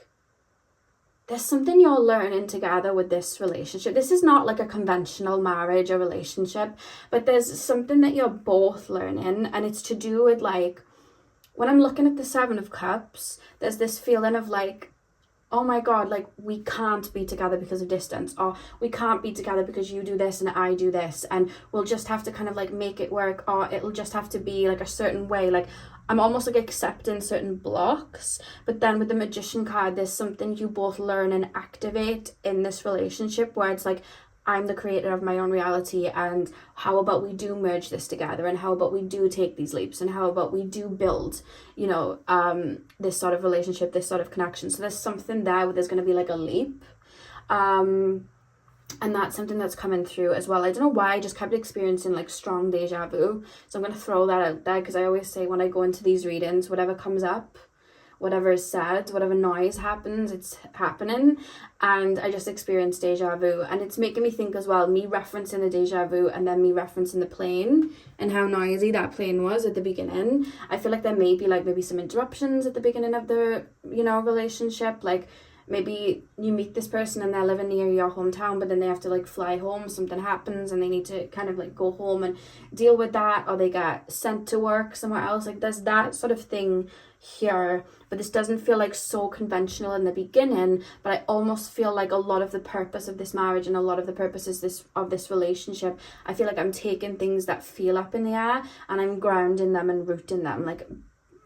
there's something you're learning together with this relationship. This is not like a conventional marriage or relationship, but there's something that you're both learning, and it's to do with like, when I'm looking at the Seven of Cups, there's this feeling of like, oh my God, like we can't be together because of distance, or we can't be together because you do this and I do this, and we'll just have to kind of like make it work, or it'll just have to be like a certain way. Like I'm almost like accepting certain blocks. But then with the Magician card, there's something you both learn and activate in this relationship where it's like, I'm the creator of my own reality, and how about we do merge this together, and how about we do take these leaps, and how about we do build, you know, this sort of relationship, this sort of connection. So there's something there where there's going to be like a leap, and that's something that's coming through as well. I don't know why, I just kept experiencing like strong deja vu, so I'm going to throw that out there, because I always say when I go into these readings, whatever comes up, whatever is said, whatever noise happens, it's happening. And I just experienced deja vu, and it's making me think as well, me referencing the deja vu and then me referencing the plane and how noisy that plane was at the beginning. I feel like there may be like maybe some interruptions at the beginning of the, you know, relationship. Like maybe you meet this person and they're living near your hometown, but then they have to like fly home, something happens and they need to kind of like go home and deal with that, or they get sent to work somewhere else. Like there's that sort of thing here, but this doesn't feel like so conventional in the beginning. But I almost feel like a lot of the purpose of this marriage and a lot of the purposes of this relationship, I feel like I'm taking things that feel up in the air and I'm grounding them and rooting them, like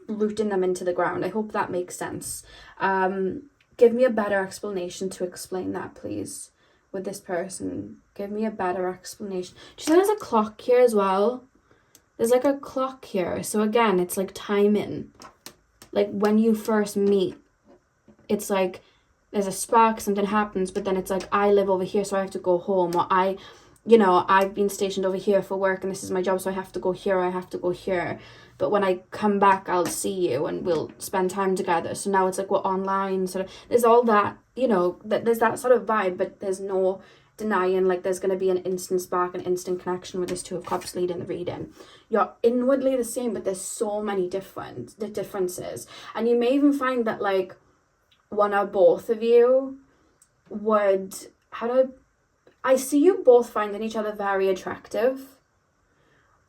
rooting them into the ground. I hope that makes sense. Give me a better explanation to explain that, please, with this person. Give me a better explanation. She said there's a clock here as well. There's like a clock here. So again, it's like timing. Like when you first meet, it's like there's a spark, something happens, but then it's like, I live over here, so I have to go home, or I've been stationed over here for work and this is my job, so I have to go here, or I have to go here. But when I come back, I'll see you and we'll spend time together. So now it's like we're online, sort of, there's all that, you know, there's that sort of vibe, but there's no denying like there's going to be an instant spark, an instant connection with this Two of Cups leading the reading. You're inwardly the same, but there's so many differences. And you may even find that like one or both of you would, I see you both finding each other very attractive,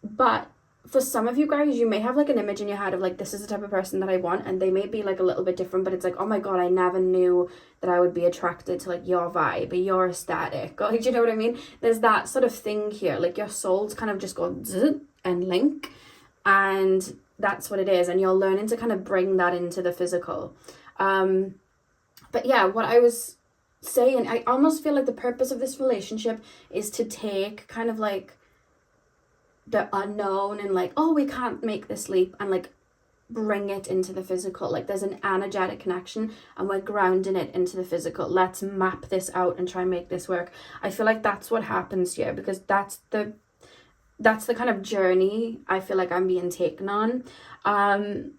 but for some of you guys, you may have like an image in your head of like, this is the type of person that I want, and they may be like a little bit different, but it's like, oh my God, I never knew that I would be attracted to like your vibe or your aesthetic, or, do you know what I mean? There's that sort of thing here, like your souls kind of just go zzz and link, and that's what it is, and you're learning to kind of bring that into the physical. But yeah, what I was saying, I almost feel like the purpose of this relationship is to take kind of like the unknown and like, oh, we can't make this leap, and like bring it into the physical. Like there's an energetic connection and we're grounding it into the physical. Let's map this out and try and make this work. I feel like that's what happens here, because that's the kind of journey I feel like I'm being taken on.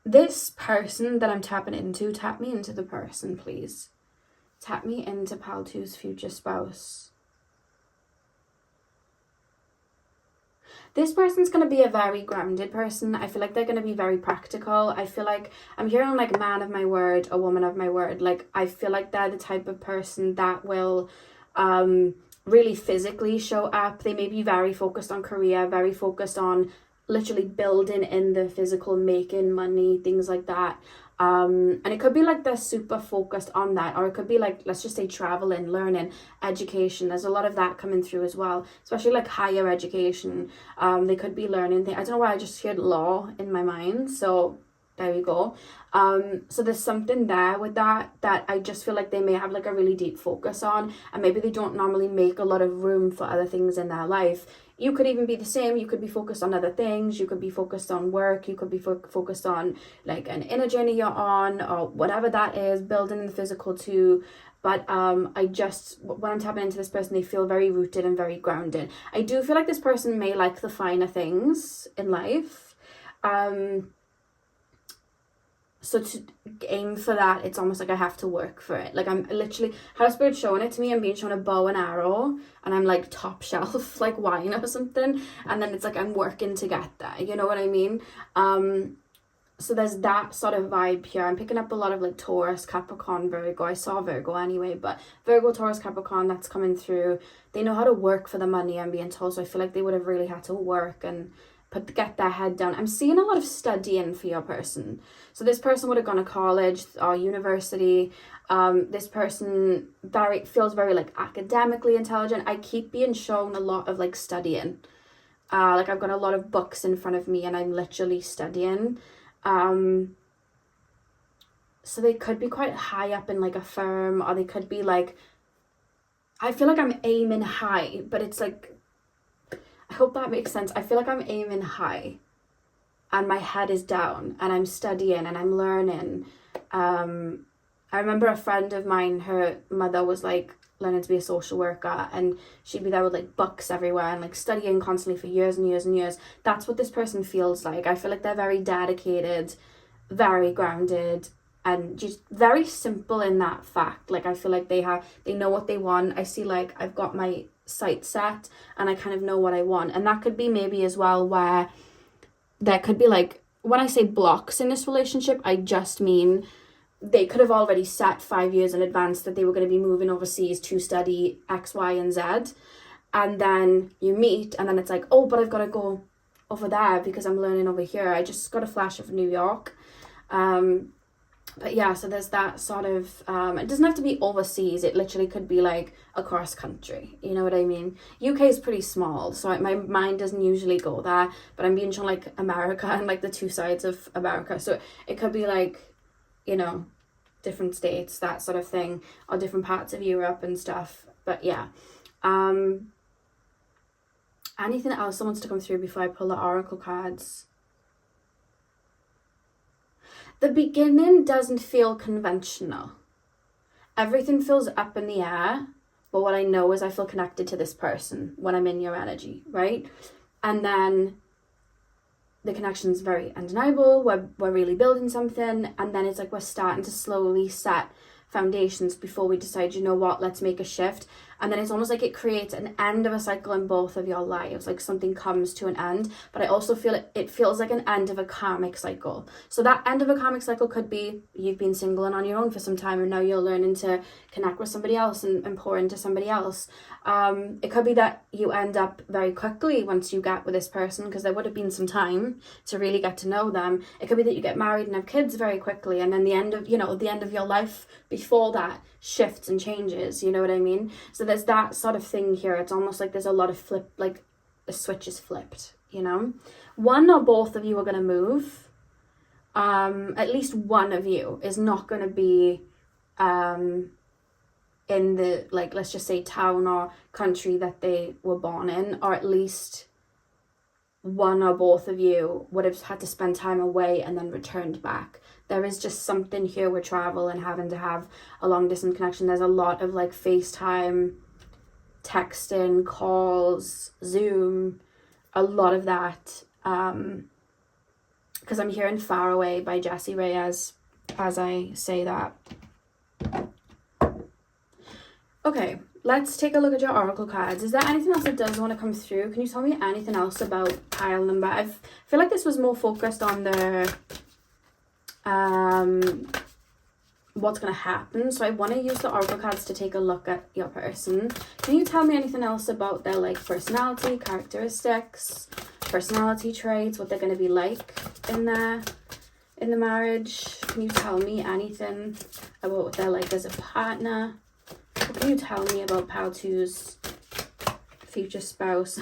This person that I'm tapping into, tap me into the person, please. Tap me into Pal 2's future spouse. This person's going to be a very grounded person. I feel like they're going to be very practical. I feel like I'm hearing like man of my word, a woman of my word. Like I feel like they're the type of person that will really physically show up. They may be very focused on career, very focused on literally building in the physical, making money, things like that. And it could be like they're super focused on that, or it could be like, let's just say traveling, learning, education. There's a lot of that coming through as well, especially like higher education. They could be learning things. I don't know why I just heard law in my mind, so there we go. So there's something there with that I just feel like they may have like a really deep focus on, and maybe they don't normally make a lot of room for other things in their life. You could even be the same. You could be focused on other things. You could be focused on work. You could be focused on like an inner journey you're on, or whatever that is, building in the physical too. But I just, when I'm tapping into this person, they feel very rooted and very grounded. I do feel like this person may like the finer things in life. So to aim for that, it's almost like I have to work for it. Like I'm literally, how Spirit's showing it to me, I'm being shown a bow and arrow, and I'm like top shelf, like wine or something. And then it's like I'm working to get there. You know what I mean? So there's that sort of vibe here. I'm picking up a lot of like Taurus, Capricorn, Virgo. I saw Virgo anyway, but Virgo, Taurus, Capricorn, that's coming through. They know how to work for the money, I'm being told. So I feel like they would have really had to work and get their head down. I'm seeing a lot of studying for your person. So this person would have gone to college or university. This person feels very like academically intelligent. I keep being shown a lot of like studying. Like I've got a lot of books in front of me and I'm literally studying. So they could be quite high up in like a firm, or they could be like, I feel like I'm aiming high, but it's like, I hope that makes sense. I feel like I'm aiming high and my head is down and I'm studying and I'm learning. I remember a friend of mine, her mother was like learning to be a social worker, and she'd be there with like books everywhere and like studying constantly for years and years and years. That's what this person feels like. I feel like they're very dedicated, very grounded, and just very simple in that fact. Like I feel like they know what they want. I see like I've got my sight set and I kind of know what I want. And that could be maybe as well where there could be like, when I say blocks in this relationship, I just mean they could have already set 5 years in advance that they were going to be moving overseas to study X, Y, and Z. And then you meet and then it's like, oh, but I've got to go over there because I'm learning over here. I just got a flash of New York. But yeah, so there's that sort of, it doesn't have to be overseas. It literally could be like across country. You know what I mean? UK is pretty small, so my mind doesn't usually go there, but I'm being shown like America and like the two sides of America. So it could be like, you know, different states, that sort of thing, or different parts of Europe and stuff. But yeah. Anything else that wants to come through before I pull the oracle cards? The beginning doesn't feel conventional. Everything feels up in the air, but what I know is I feel connected to this person when I'm in your energy, right? And then the connection's very undeniable. We're really building something, and then it's like we're starting to slowly set foundations before we decide, you know what, let's make a shift. And then it's almost like it creates an end of a cycle in both of your lives, like something comes to an end. But I also feel it feels like an end of a karmic cycle. So that end of a karmic cycle could be you've been single and on your own for some time, and now you're learning to connect with somebody else and pour into somebody else. It could be that you end up very quickly once you get with this person, because there would have been some time to really get to know them. It could be that you get married and have kids very quickly, and then the end of your life before that shifts and changes, you know what I mean? So there's that sort of thing here. It's almost like there's a lot of flip, like the switch is flipped, you know? One or both of you are going to move. At least one of you is not going to be in the, like, let's just say town or country that they were born in, or at least one or both of you would have had to spend time away and then returned back. There is just something here with travel and having to have a long distance connection. There's a lot of like FaceTime, texting, calls, Zoom, a lot of that. Because I'm hearing Far Away by Jessie Reyes as I say that. Okay, let's take a look at your oracle cards. Is there anything else that does want to come through? Can you tell me anything else about pile number? I feel like this was more focused on the what's going to happen. So I want to use the oracle cards to take a look at your person. Can you tell me anything else about their like personality, characteristics, personality traits, what they're going to be like in there? in the marriage? Can you tell me anything about what they're like as a partner? What can you tell me about Pile 2's future spouse?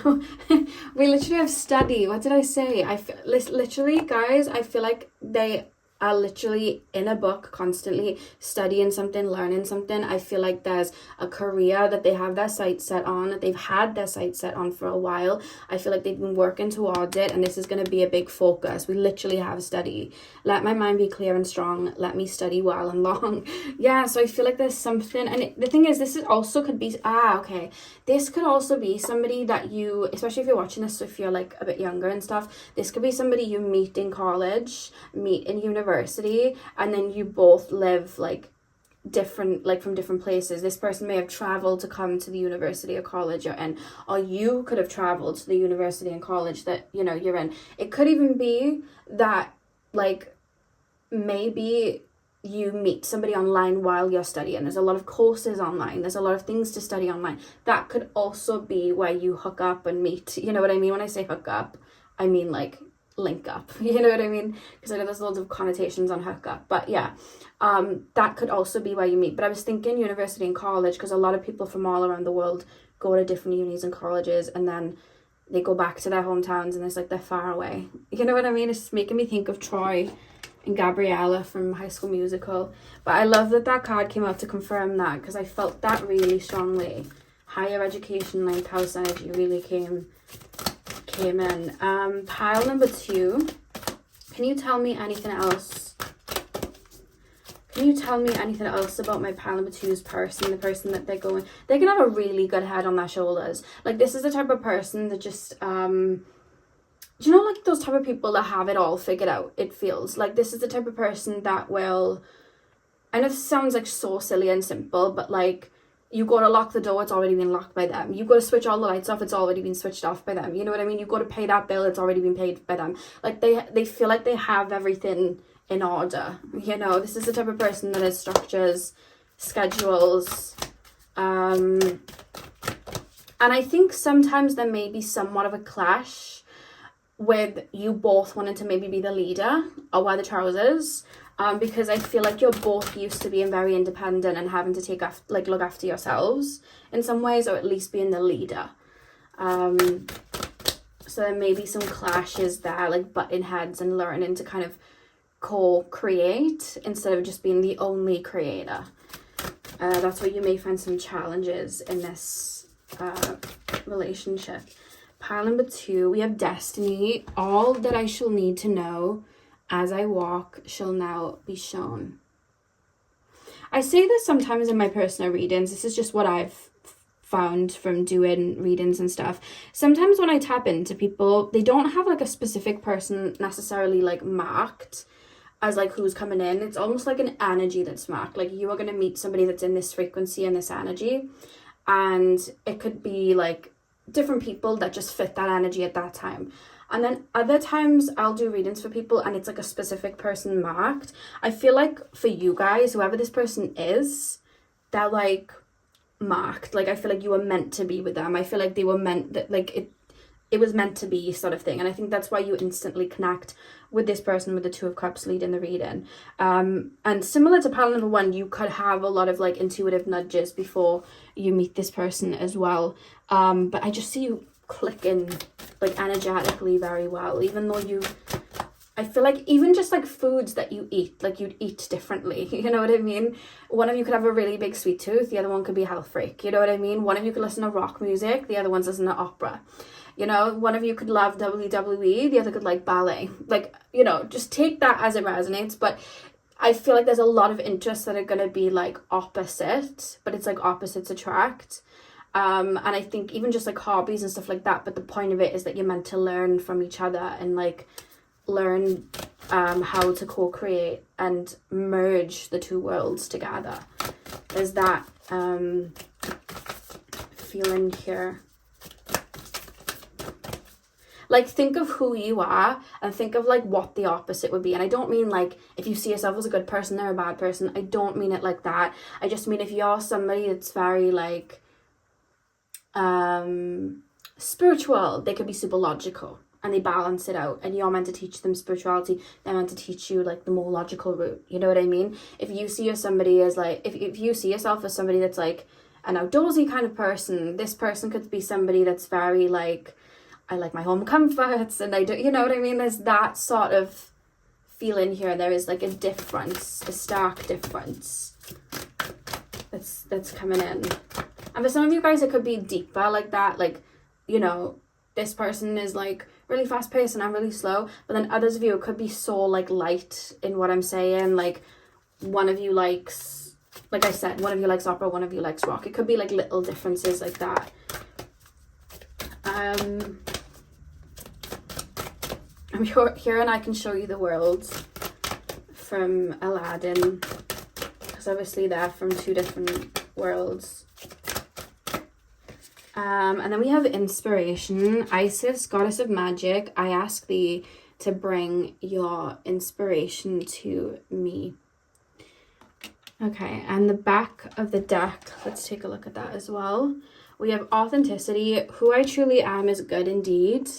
We literally have study. What did I say? Literally, guys, I feel like they are literally in a book constantly studying something, learning something. I feel like there's a career that they have their sights set on, that they've had their sights set on for a while. I feel like they've been working towards it, and this is going to be a big focus. We literally have study. Let my mind be clear and strong. Let me study well and long. Yeah, so I feel like there's something, and the thing is, this is also could be, okay, this could also be somebody that you, especially if you're watching this, if you're like a bit younger and stuff, this could be somebody you meet in college, meet in university, and then you both live like different, like from different places. This person may have traveled to come to the university or college you're in, or you could have traveled to the university and college that, you know, you're in. It could even be that like maybe you meet somebody online while you're studying. There's a lot of courses online, there's a lot of things to study online. That could also be where you hook up and meet. You know what I mean? When I say hook up, I mean like link up, you know what I mean? Because I know there's loads of connotations on hook up, but yeah, that could also be where you meet. But I was thinking university and college, because a lot of people from all around the world go to different unis and colleges, and then they go back to their hometowns, and it's like they're far away. You know what I mean? It's making me think of Troy and Gabriella from High School Musical. But I love that that card came out to confirm that, because I felt that really strongly. Higher education, ninth house energy really came in. Pile number 2. Can you tell me anything else? Can you tell me anything else about my pile number 2's person, the person that they're going? They can have a really good head on their shoulders. Like, this is the type of person that just, you know, like those type of people that have it all figured out, it feels. Like, this is the type of person that will, I know this sounds like so silly and simple, but like, you go to lock the door, it's already been locked by them. You go to switch all the lights off, it's already been switched off by them. You know what I mean? You go to pay that bill, it's already been paid by them. Like, they feel like they have everything in order. You know, this is the type of person that has structures, schedules, and I think sometimes there may be somewhat of a clash with you both wanting to maybe be the leader or wear the trousers. Because I feel like you're both used to being very independent and having to look after yourselves in some ways, or at least being the leader. So there may be some clashes there, like butting heads and learning to kind of co-create instead of just being the only creator. That's where you may find some challenges in this relationship. Pile number 2, we have destiny. All that I shall need to know as I walk shall now be shown. I say this sometimes in my personal readings. This is just what I've found from doing readings and stuff. Sometimes when I tap into people, they don't have like a specific person necessarily like marked as like who's coming in. It's almost like an energy that's marked. Like, you are going to meet somebody that's in this frequency and this energy, and it could be like different people that just fit that energy at that time. And then other times I'll do readings for people and it's like a specific person marked. I feel like for you guys, whoever this person is, they're like marked. Like, I feel like you were meant to be with them. I feel like they were meant that, like, it was meant to be sort of thing. And I think that's why you instantly connect with this person with the 2 of Cups leading the reading. And similar to pile number 1, you could have a lot of like intuitive nudges before you meet this person as well. But I just see you clicking like energetically very well, even though I feel like even just like foods that you eat, like you'd eat differently. You know what I mean? One of you could have a really big sweet tooth, the other one could be a health freak. You know what I mean? One of you could listen to rock music, the other one's listen to opera. You know, one of you could love WWE, the other could like ballet. Like, you know, just take that as it resonates. But I feel like there's a lot of interests that are going to be like opposite, but it's like opposites attract. And I think even just like hobbies and stuff like that, but the point of it is that you're meant to learn from each other and like learn how to co-create and merge the 2 worlds together. There's that feeling here. Like, think of who you are and think of like what the opposite would be. And I don't mean like if you see yourself as a good person, they're a bad person. I don't mean it like that. I just mean if you're somebody that's very like spiritual, they could be super logical. and they balance it out, and you're meant to teach them spirituality, they're meant to teach you like the more logical route, you know what I mean? If you see somebody as like, if you see yourself as somebody that's like an outdoorsy kind of person, this person could be somebody that's very like, I like my home comforts, and I do, you know what I mean? There's that sort of feeling here. There is like a difference, a stark difference that's coming in. And for some of you guys, it could be deeper like that, like, you know, this person is like really fast paced and I'm really slow, but then others of you, it could be so like light in what I'm saying. Like one of you likes, like I said, one of you likes opera, one of you likes rock. It could be like little differences like that. I'm here and I can show you the world from Aladdin, because obviously they're from two different worlds. And then we have inspiration. Isis, goddess of magic, I ask thee to bring your inspiration to me. Okay, and the back of the deck, let's take a look at that as well. We have authenticity. Who I truly am is good indeed.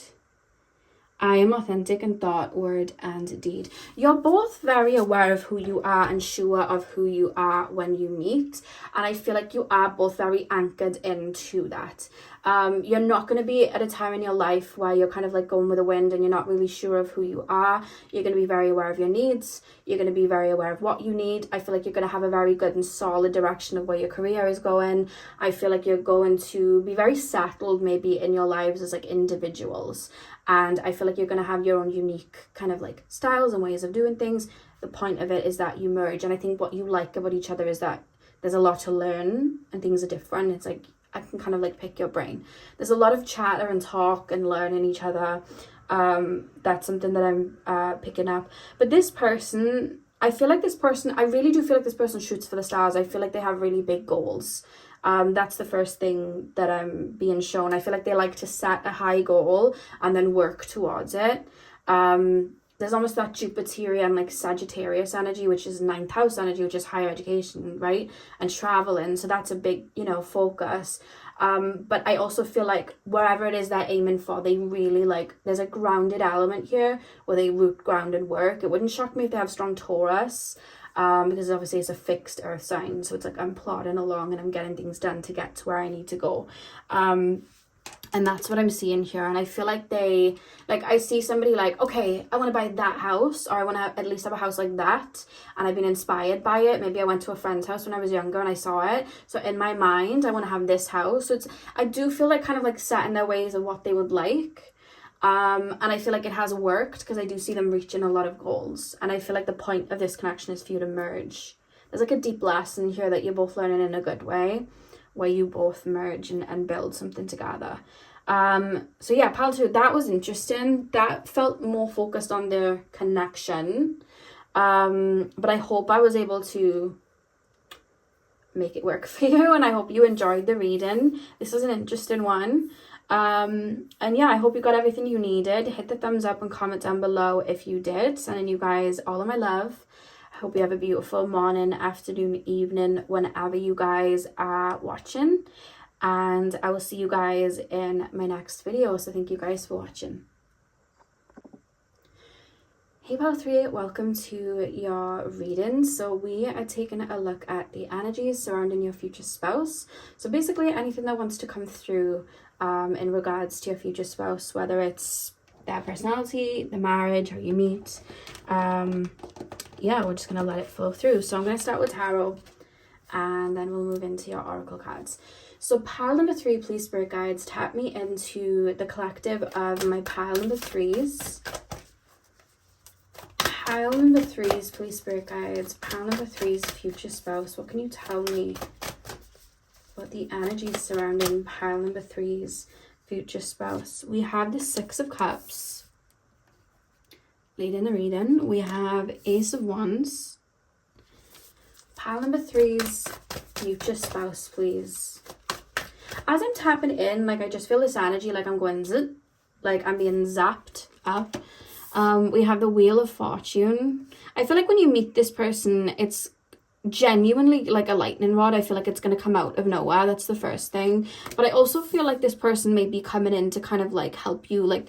I am authentic in thought, word, and deed. You're both very aware of who you are and sure of who you are when you meet. And I feel like you are both very anchored into that. You're not going to be at a time in your life where you're kind of like going with the wind and you're not really sure of who you are. You're going to be very aware of your needs. You're going to be very aware of what you need. I feel like you're going to have a very good and solid direction of where your career is going. I feel like you're going to be very settled maybe in your lives as like individuals. And I feel like you're going to have your own unique kind of like styles and ways of doing things. The point of it is that you merge. And I think what you like about each other is that there's a lot to learn and things are different. It's like, I can kind of like pick your brain. There's a lot of chatter and talk and learning each other. That's something that I'm picking up. But this person, I feel like this person, I really do feel like this person shoots for the stars. I feel like they have really big goals. That's the first thing that I'm being shown. I feel like they like to set a high goal and then work towards it. There's almost that Jupiterian like Sagittarius energy, which is 9th house energy, which is higher education, right? And traveling. So that's a big, you know, focus. But I also feel like wherever it is they're aiming for, they really like, there's a grounded element here where they root grounded work. It wouldn't shock me if they have strong Taurus. Because obviously it's a fixed earth sign, so it's like I'm plodding along and I'm getting things done to get to where I need to go. And that's what I'm seeing here. And I feel like they, like, I see somebody like, okay, I want to buy that house, or I want to at least have a house like that. And I've been inspired by it. Maybe I went to a friend's house when I was younger and I saw it. So in my mind, I want to have this house. So it's, I do feel like kind of like set in their ways of what they would like. And I feel like it has worked because I do see them reaching a lot of goals. And I feel like the point of this connection is for you to merge. There's like a deep lesson here that you're both learning in a good way, where you both merge and build something together. So yeah, Pal 2, that was interesting. That felt more focused on their connection. But I hope I was able to make it work for you, and I hope you enjoyed the reading. This was an interesting one. And yeah, I hope you got everything you needed. Hit the thumbs up and comment down below if you did. Sending you guys all of my love. I hope you have a beautiful morning, afternoon, evening, whenever you guys are watching. And I will see you guys in my next video. So thank you guys for watching. Hey Pal 3, welcome to your reading. So we are taking a look at the energies surrounding your future spouse. So basically anything that wants to come through in regards to your future spouse, whether it's their personality, the marriage, how you meet. Yeah, we're just going to let it flow through. So I'm going to start with tarot and then we'll move into your oracle cards. So pile number 3, please spirit guides, tap me into the collective of my pile number 3s. Pile number 3s, please spirit guides, pile number 3's future spouse. What can you tell me about the energies surrounding pile number 3's future spouse? We have the 6 of Cups. Late in the reading, we have Ace of Wands. Pile number 3's future spouse, please. As I'm tapping in, like I just feel this energy, like I'm going zip, like I'm being zapped up. We have the Wheel of Fortune. I feel like when you meet this person, it's genuinely like a lightning rod. I feel like it's going to come out of nowhere. That's the first thing. But I also feel like this person may be coming in to kind of like help you, like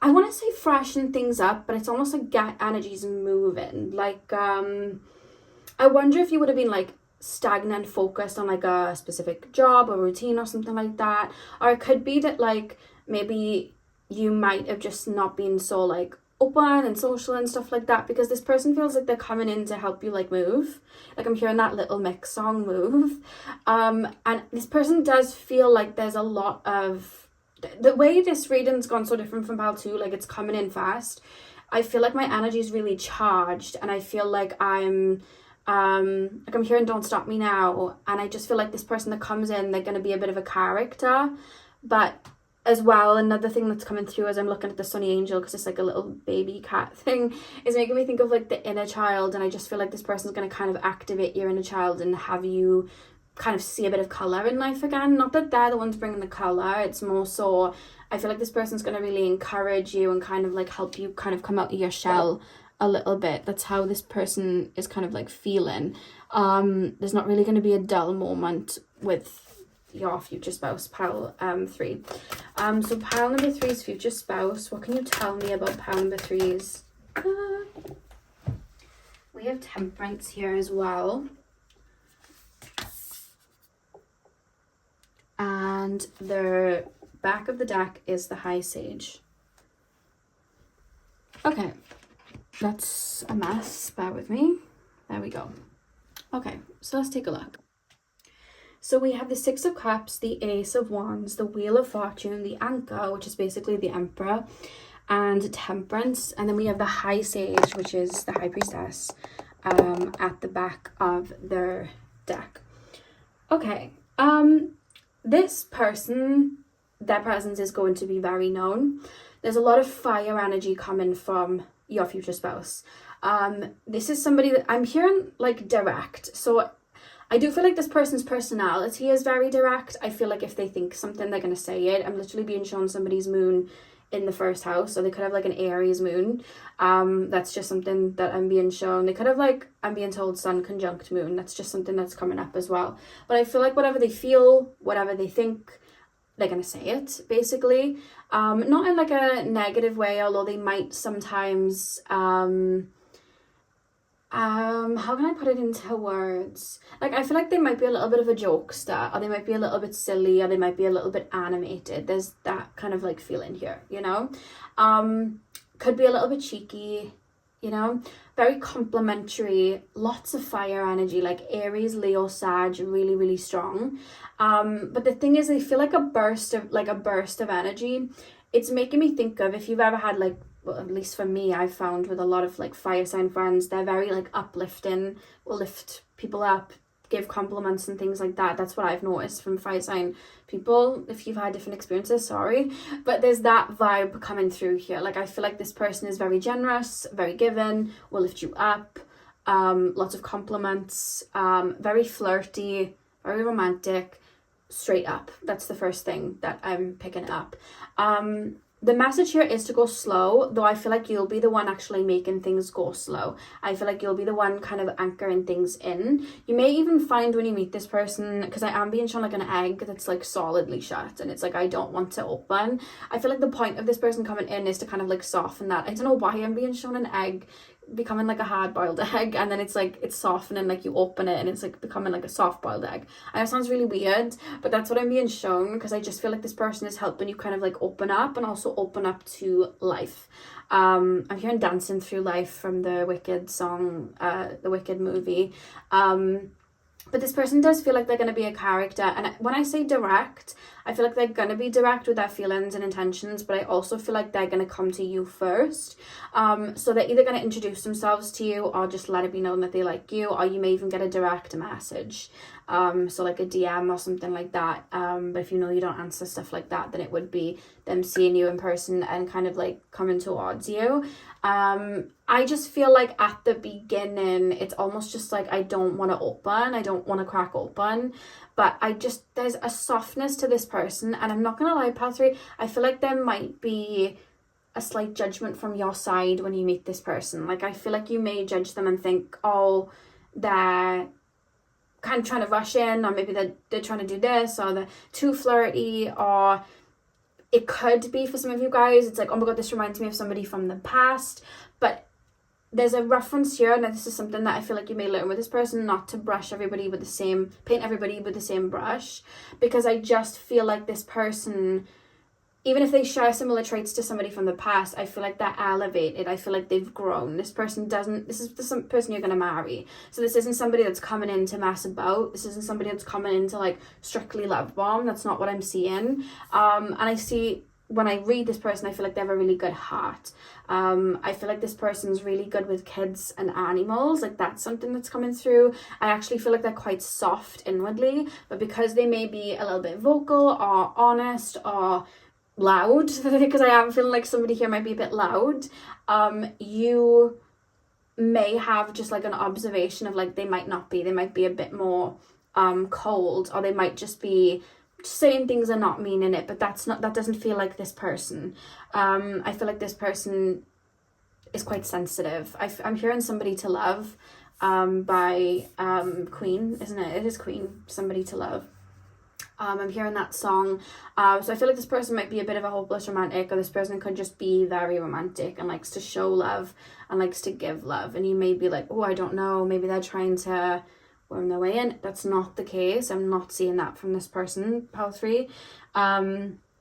I want to say freshen things up, but it's almost like get energies moving. Like, I wonder if you would have been like stagnant, focused on like a specific job or routine or something like that. Or it could be that like maybe you might have just not been so like open and social and stuff like that, because this person feels like they're coming in to help you like move. Like I'm hearing that Little Mix song, Move. And this person does feel like there's a lot of, the way this reading's gone so different from pile 2, like it's coming in fast. I feel like my energy is really charged, and I feel like I'm hearing Don't Stop Me Now, and I just feel like this person that comes in, they're going to be a bit of a character. But as well, another thing that's coming through as I'm looking at the Sunny Angel, because it's like a little baby cat thing, is making me think of like the inner child. And I just feel like this person's going to kind of activate your inner child and have you kind of see a bit of colour in life again. Not that they're the ones bringing the colour, it's more so I feel like this person's going to really encourage you and kind of like help you kind of come out of your shell a little bit. That's how this person is kind of like feeling. There's not really going to be a dull moment with your future spouse, pile 3. So pile number 3's future spouse. What can you tell me about pile number 3's? We have Temperance here as well. And the back of the deck is the High Sage. Okay, that's a mess. Bear with me. There we go. Okay, so let's take a look. So we have the Six of Cups, the Ace of Wands, the Wheel of Fortune, the Anchor, which is basically the Emperor, and Temperance. And then we have the High Sage, which is the High Priestess, at the back of their deck. Okay, this person, their presence is going to be very known. There's a lot of fire energy coming from your future spouse. This is somebody that I'm hearing like direct. So I do feel like this person's personality is very direct. I feel like if they think something, they're going to say it. I'm literally being shown somebody's moon in the first house. So they could have like an Aries moon. That's just something that I'm being shown. They could have like, I'm being told, Sun conjunct moon. That's just something that's coming up as well. But I feel like whatever they feel, whatever they think, they're going to say it, basically. Not in like a negative way, although they might sometimes... how can I put it into words? Like, I feel like they might be a little bit of a jokester, or they might be a little bit silly, or they might be a little bit animated. There's that kind of like feeling here, you know? Could be a little bit cheeky, you know? Very complimentary, lots of fire energy, like Aries, Leo, Sag, really, really strong. But the thing is, they feel like a burst of energy. It's making me think of, if you've ever had like, well, at least for me, I've found with a lot of like fire sign friends, they're very like uplifting, will lift people up, give compliments and things like that. That's what I've noticed from fire sign people. If you've had different experiences, sorry, but there's that vibe coming through here. Like, I feel like this person is very generous, very giving, will lift you up, lots of compliments, very flirty, very romantic, straight up. That's the first thing that I'm picking up. The message here is to go slow, though I feel like you'll be the one actually making things go slow. I feel like you'll be the one kind of anchoring things in. You may even find when you meet this person, because I am being shown like an egg that's like solidly shut, and it's like, I don't want to open. I feel like the point of this person coming in is to kind of like soften that. I don't know why I'm being shown an egg becoming like a hard-boiled egg, and then it's like it's softening, like you open it and it's like becoming like a soft-boiled egg. I know it sounds really weird, but that's what I'm being shown, because I just feel like this person is helping you kind of like open up, and also open up to life. I'm hearing Dancing Through Life from the Wicked song, the Wicked movie. But this person does feel like they're going to be a character. And when I say direct, I feel like they're going to be direct with their feelings and intentions, but I also feel like they're going to come to you first. So they're either going to introduce themselves to you, or just let it be known that they like you, or you may even get a direct message. So like a DM or something like that. But if you know you don't answer stuff like that, then it would be them seeing you in person and kind of like coming towards you. I just feel like at the beginning, it's almost just like, I don't want to open, I don't want to crack open, but there's a softness to this person. And I'm not going to lie, Patrick, I feel like there might be a slight judgment from your side when you meet this person. Like, I feel like you may judge them and think, oh, they're kind of trying to rush in, or maybe they're trying to do this, or they're too flirty, or It could be for some of you guys, it's like, oh my god, this reminds me of somebody from the past. But there's a reference here, and this is something that I feel like you may learn with this person, not to paint everybody with the same brush, because I just feel like this person, even if they share similar traits to somebody from the past, I feel like they're elevated. I feel like they've grown. This person this is the person you're going to marry. So this isn't somebody that's coming in to mess about. This isn't somebody that's coming in to like strictly love bomb. That's not what I'm seeing. And I see, when I read this person, I feel like they have a really good heart. I feel like this person's really good with kids and animals. Like, that's something that's coming through. I actually feel like they're quite soft inwardly, but because they may be a little bit vocal or honest or loud, because I am feeling like somebody here might be a bit loud, you may have just like an observation of like, they might be a bit more cold, or they might just be saying things and not meaning it, but that doesn't feel like this person. I feel like this person is quite sensitive. I'm hearing Somebody to Love by Queen, isn't it? It is Queen, Somebody to Love. I'm hearing that song. So I feel like this person might be a bit of a hopeless romantic, or this person could just be very romantic and likes to show love and likes to give love. And you may be like, oh, I don't know, maybe they're trying to worm their way in. That's not the case. I'm not seeing that from this person, pile 3.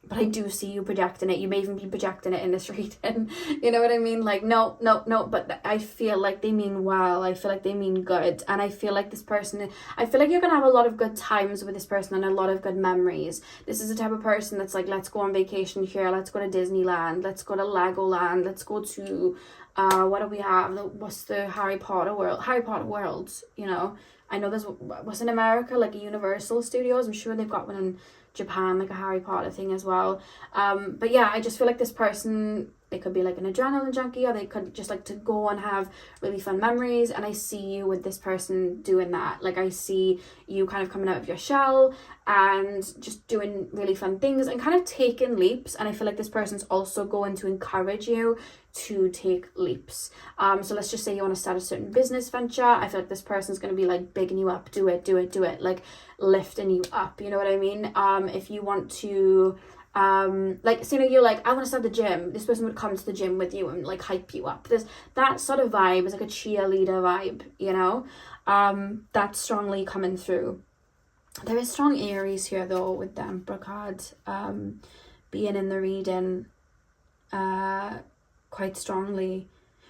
But I do see you projecting it. You may even be projecting it in this reading. You know what I mean? Like, no. But I feel like they mean well. I feel like they mean good. And I feel like this person, I feel like you're going to have a lot of good times with this person and a lot of good memories. This is the type of person that's like, let's go on vacation here. Let's go to Disneyland. Let's go to Legoland. Let's go to, what do we have? What's the Harry Potter world, you know? I know there's, what's in America, like a Universal Studios. I'm sure they've got one in Japan, like a Harry Potter thing as well. But yeah, I just feel like this person, they could be like an adrenaline junkie, or they could just like to go and have really fun memories. And I see you with this person doing that. Like, I see you kind of coming out of your shell and just doing really fun things and kind of taking leaps. And I feel like this person's also going to encourage you to take leaps. So let's just say you want to start a certain business venture. I feel like this person's going to be like bigging you up, do it, like lifting you up, you know what I mean? If you want to like, so, you know, you're like, I want to start the gym, this person would come to the gym with you and like hype you up. There's that sort of vibe, is like a cheerleader vibe, you know. That's strongly coming through. There is strong Aries here though with the Emperor card being in the reading quite strongly.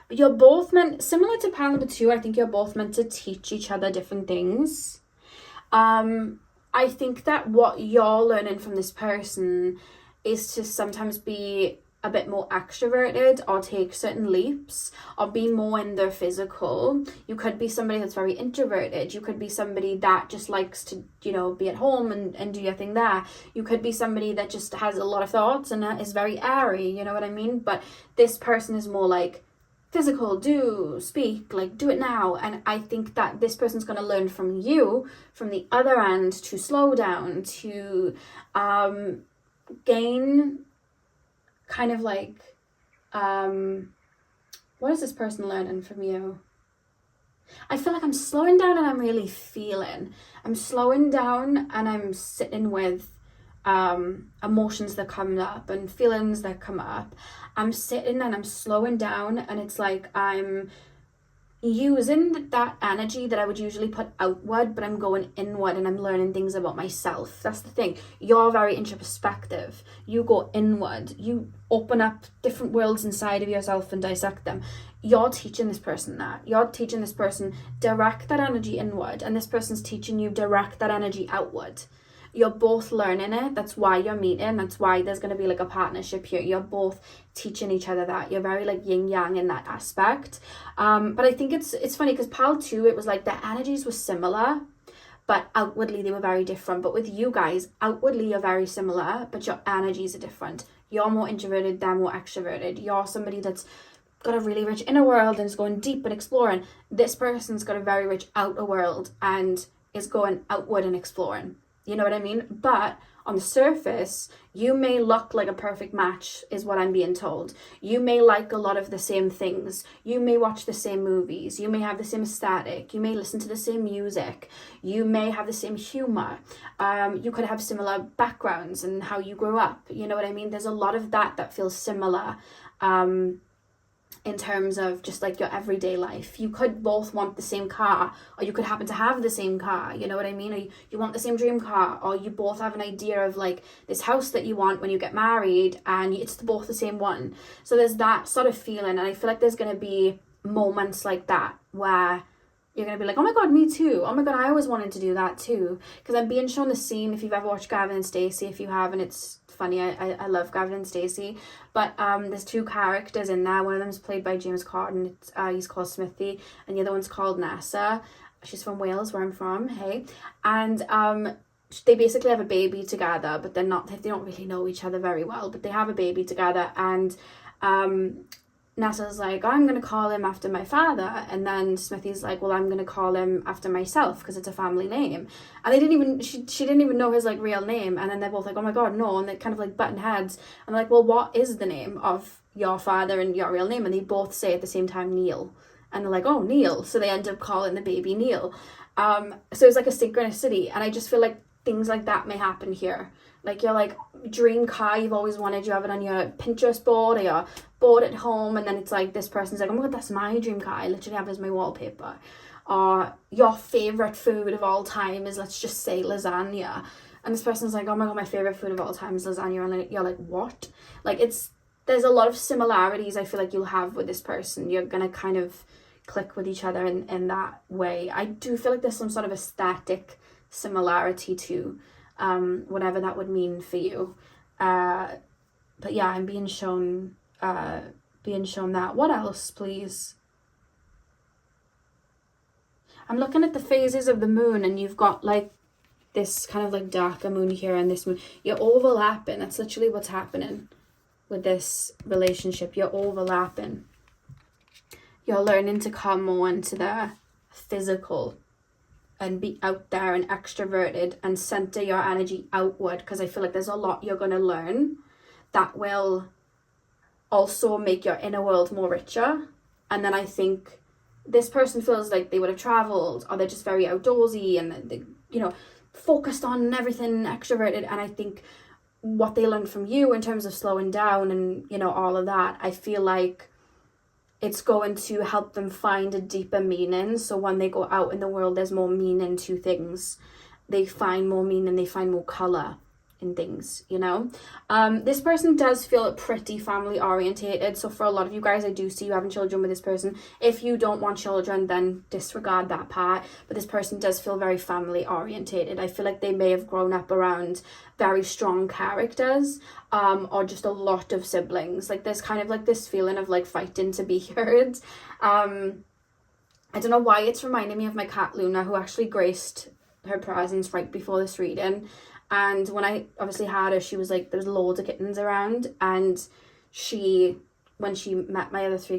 But you're both meant, similar to pile number 2, I think you're both meant to teach each other different things. I think that what you're learning from this person is to sometimes be a bit more extroverted, or take certain leaps, or be more in their physical. You could be somebody that's very introverted. You could be somebody that just likes to, you know, be at home and do your thing there. You could be somebody that just has a lot of thoughts and is very airy, you know what I mean? But this person is more like physical, speak, like do it now. And I think that this person's going to learn from you, from the other end, to slow down, to gain kind of like, what is this person learning from you? I feel like I'm slowing down and I'm really feeling. I'm slowing down and I'm sitting with emotions that come up and feelings that come up. I'm sitting and I'm slowing down, and it's like I'm using that energy that I would usually put outward, but I'm going inward and I'm learning things about myself. That's the thing. You're very introspective. You go inward. You open up different worlds inside of yourself and dissect them. You're teaching this person that. You're teaching this person, direct that energy inward, and this person's teaching you, direct that energy outward. You're both learning it. That's why you're meeting. That's why there's going to be like a partnership here. You're both teaching each other that. You're very like yin yang in that aspect. But I think it's funny because pile 2, it was like the energies were similar, but outwardly they were very different. But with you guys, outwardly you're very similar, but your energies are different. You're more introverted, they're more extroverted. You're somebody that's got a really rich inner world and is going deep and exploring. This person's got a very rich outer world and is going outward and exploring. You know what I mean? But on the surface, you may look like a perfect match, is what I'm being told. You may like a lot of the same things. You may watch the same movies. You may have the same aesthetic. You may listen to the same music. You may have the same humor. You could have similar backgrounds and how you grew up. You know what I mean? There's a lot of that feels similar. In terms of just like your everyday life. You could both want the same car, or you could happen to have the same car, you know what I mean? Or you want the same dream car, or you both have an idea of like this house that you want when you get married, and it's both the same one. So there's that sort of feeling, and I feel like there's going to be moments like that where you're going to be like, oh my god, me too. Oh my god, I always wanted to do that too. Because I'm being shown the scene, if you've ever watched Gavin and Stacey, if you haven't, it's funny. I love Gavin and Stacey. But there's two characters in there. One of them is played by James Corden. He's called Smithy. And the other one's called Nessa. She's from Wales, where I'm from. Hey. And they basically have a baby together, but they don't really know each other very well. But they have a baby together. And Nessa's like, oh, I'm going to call him after my father. And then Smithy's like, well, I'm going to call him after myself because it's a family name. And she didn't even know his like real name. And then they're both like, oh my god, no. And they kind of like button heads. And they're like, well, what is the name of your father and your real name? And they both say at the same time, Neil. And they're like, oh, Neil. So they end up calling the baby Neil. So it's like a synchronicity. And I just feel like things like that may happen here. Like your like dream car you've always wanted, you have it on your Pinterest board or your board at home, and then it's like this person's like, oh my god, that's my dream car, I literally have it as my wallpaper. Or your favourite food of all time is, let's just say, lasagna. And this person's like, oh my god, my favourite food of all time is lasagna. And you're like, what? Like there's a lot of similarities I feel like you'll have with this person. You're going to kind of click with each other in that way. I do feel like there's some sort of aesthetic similarity to whatever that would mean for you. But yeah, I'm being shown that. What else, please? I'm looking at the phases of the moon, and you've got like this kind of like darker moon here and this moon. You're overlapping. That's literally what's happening with this relationship. You're overlapping. You're learning to come more into the physical and be out there and extroverted and center your energy outward, because I feel like there's a lot you're going to learn that will also make your inner world more richer. And then I think this person feels like they would have traveled, or they're just very outdoorsy and they, you know, focused on everything, extroverted. And I think what they learned from you in terms of slowing down and, you know, all of that, I feel like it's going to help them find a deeper meaning. So when they go out in the world, there's more meaning to things. They find more meaning, they find more colour in things, you know. This person does feel pretty family orientated. So for a lot of you guys, I do see you having children with this person. If you don't want children, then disregard that part. But this person does feel very family orientated. I feel like they may have grown up around very strong characters, or just a lot of siblings. Like there's kind of like this feeling of like fighting to be heard. I don't know why it's reminding me of my cat Luna, who actually graced her presence right before this reading. And when I obviously had her, she was like, there was loads of kittens around, and when she met my other three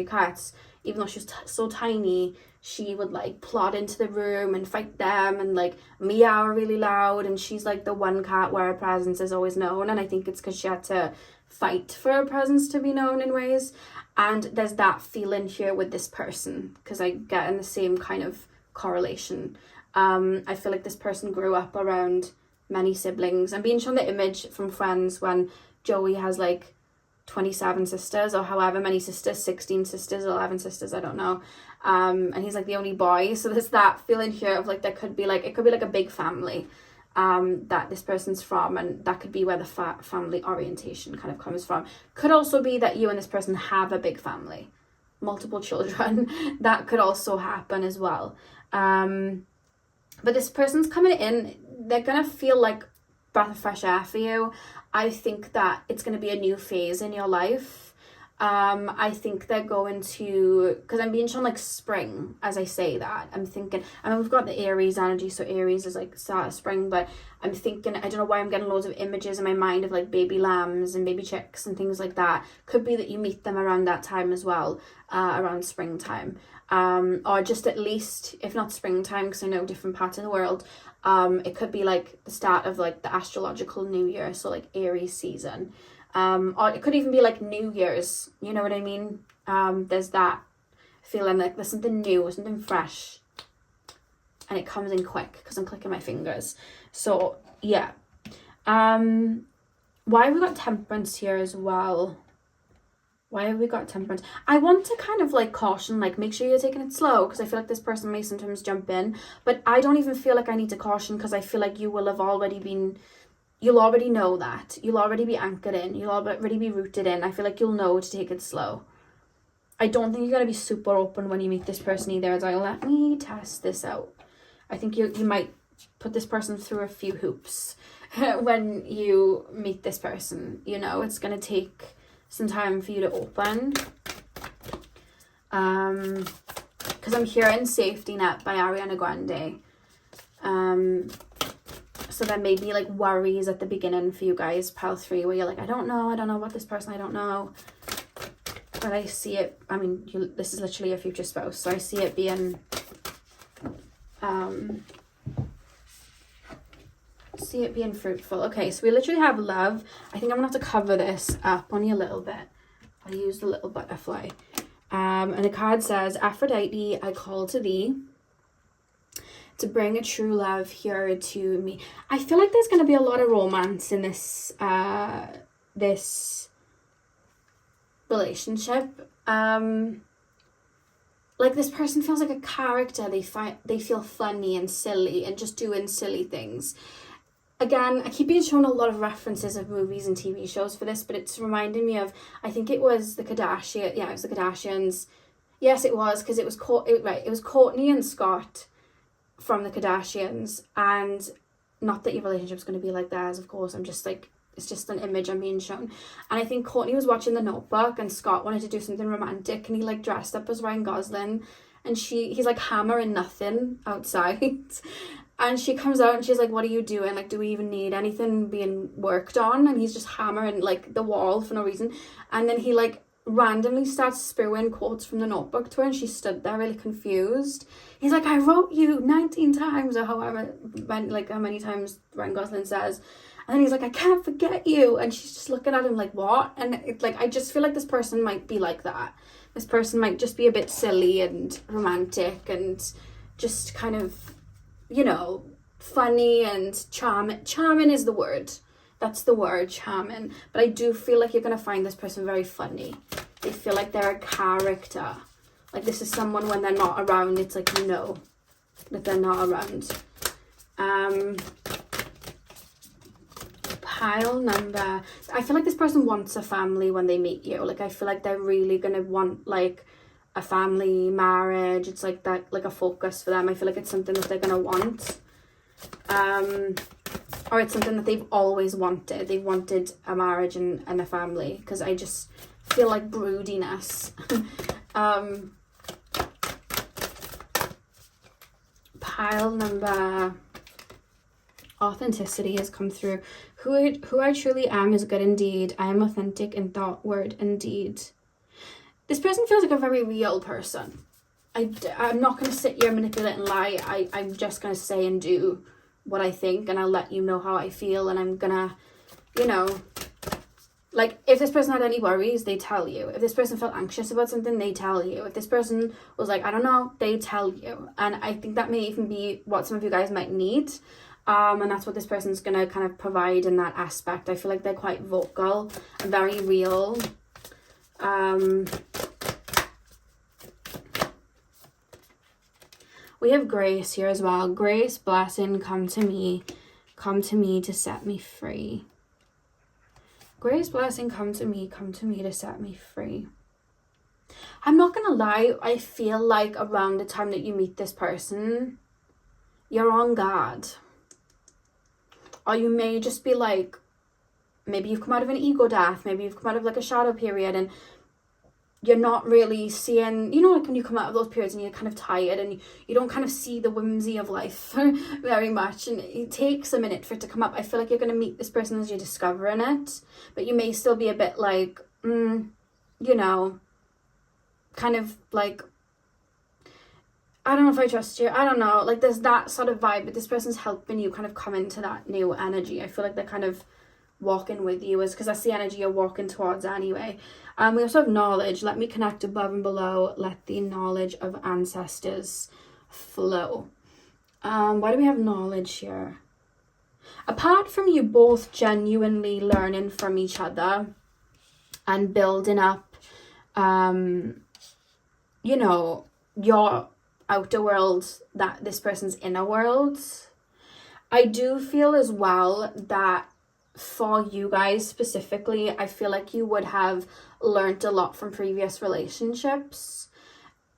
cats, even though she was so tiny, she would like plod into the room and fight them and like meow really loud. And she's like the one cat where her presence is always known, and I think it's because she had to fight for her presence to be known in ways. And there's that feeling here with this person, because I get in the same kind of correlation. I feel like this person grew up around many siblings. I'm being shown the image from Friends when Joey has like 27 sisters, or however many sisters, 16 sisters, 11 sisters, I don't know. And he's like the only boy. So there's that feeling here of like, it could be like a big family that this person's from, and that could be where the family orientation kind of comes from. Could also be that you and this person have a big family, multiple children. That could also happen as well. But this person's coming in, they're going to feel like breath of fresh air for you. I think that it's going to be a new phase in your life. I think they're going to, because I'm being shown like spring as I say that. I'm thinking, I mean, we've got the Aries energy, so Aries is like start of spring, but I'm thinking, I don't know why I'm getting loads of images in my mind of like baby lambs and baby chicks and things like that. Could be that you meet them around that time as well, around springtime. Or just at least, if not springtime, because I know different parts of the world, It could be like the start of like the astrological new year, so like Aries season. Or it could even be like New Year's, you know what I mean? There's that feeling like there's something new or something fresh, and it comes in quick because I'm clicking my fingers. So yeah. Why have we got Temperance here as well? Why have we got Temperance? I want to kind of like caution, like make sure you're taking it slow, because I feel like this person may sometimes jump in, but I don't even feel like I need to caution, because I feel like you will have already been, you'll already know that. You'll already be anchored in. You'll already be rooted in. I feel like you'll know to take it slow. I don't think you're going to be super open when you meet this person either. As let me test this out. I think you might put this person through a few hoops when you meet this person. You know, it's going to take some time for you to open. Because I'm hearing Safety Net by Ariana Grande. So there may be like worries at the beginning for you guys, pile 3, where you're like, I don't know about this person, I don't know. But I see it, I mean, this is literally a future spouse, so I see it being, fruitful. Okay, so we literally have love. I think I'm gonna have to cover this up only a little bit. I'll use the little butterfly. And the card says, Aphrodite, I call to thee to bring a true love here to me. I feel like there's going to be a lot of romance in this this relationship. Like this person feels like a character. They feel funny and silly and just doing silly things. Again, I keep being shown a lot of references of movies and TV shows for this, but it's reminding me of, I think it was the Kardashians. Yeah, it was the Kardashians. Yes, it was, because it was Courtney and Scott from the Kardashians, and not that your relationship's going to be like theirs, of course. I'm just like, it's just an image I'm being shown. And I think Courtney was watching The Notebook, and Scott wanted to do something romantic, and he like dressed up as Ryan Gosling, and he's like hammering nothing outside. And she comes out and she's like, what are you doing? Like, do we even need anything being worked on? And he's just hammering like the wall for no reason. And then he like randomly starts spewing quotes from The Notebook to her, and she stood there really confused. He's like, I wrote you 19 times, or however, like how many times Ryan Gosling says. And then he's like, I can't forget you. And she's just looking at him like, what? And it's like, I just feel like this person might be like that. This person might just be a bit silly and romantic and just kind of, you know, funny and charming. Charming is the word. That's the word, charming. But I do feel like you're going to find this person very funny. They feel like they're a character. Like this is someone, when they're not around, it's like, you know that they're not around. Pile number, I feel like this person wants a family when they meet you. Like I feel like they're really going to want like a family, marriage. It's like that, like a focus for them. I feel like it's something that they're going to want. Or it's something that they've always wanted. They've wanted a marriage and a family, because I just feel like broodiness. Pile number, authenticity has come through. Who I truly am is good indeed. I am authentic in thought, word, and deed. This person feels like a very real person. I'm not going to sit here and manipulate and lie. I'm just going to say and do what I think, and I'll let you know how I feel, and I'm going to, you know, like if this person had any worries, they tell you. If this person felt anxious about something, they tell you. If this person was like, I don't know, they tell you. And I think that may even be what some of you guys might need. And that's what this person's going to kind of provide in that aspect. I feel like they're quite vocal and very real. We have grace here as well. Grace, blessing, come to me to set me free. Grace, blessing, come to me to set me free. I'm not gonna lie, I feel like around the time that you meet this person, you're on guard. Or you may just be like, maybe you've come out of an ego death, maybe you've come out of like a shadow period, and you're not really seeing, you know, like when you come out of those periods and you're kind of tired and you don't kind of see the whimsy of life very much, and it takes a minute for it to come up. I feel like you're going to meet this person as you're discovering it, but you may still be a bit like, you know, kind of like, I don't know if I trust you. I don't know. Like, there's that sort of vibe, but this person's helping you kind of come into that new energy. I feel like they're kind of walking with you, is because that's the energy you're walking towards anyway. We also have knowledge. Let me connect above and below. Let the knowledge of ancestors flow. Why do we have knowledge here? Apart from you both genuinely learning from each other and building up, you know, your outer world, that this person's inner world, I do feel as well that for you guys specifically, I feel like you would have learned a lot from previous relationships.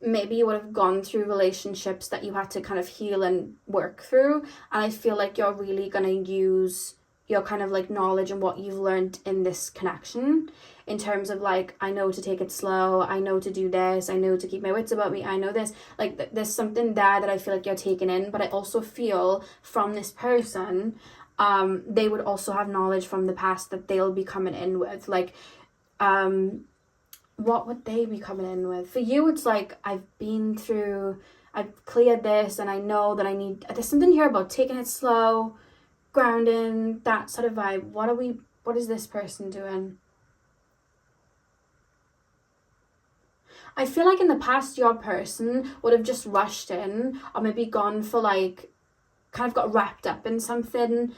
Maybe you would have gone through relationships that you had to kind of heal and work through, and I feel like you're really going to use your kind of like knowledge and what you've learned in this connection, in terms of like, I know to take it slow, I know to do this, I know to keep my wits about me, I know this, like there's something there that I feel like you're taking in. But I also feel from this person, they would also have knowledge from the past that they'll be coming in with. Like, what would they be coming in with? For you, it's like, I've cleared this, and I know that there's something here about taking it slow, grounding, that sort of vibe. What is this person doing? I feel like in the past, your person would have just rushed in, or maybe gone for like, kind of got wrapped up in something,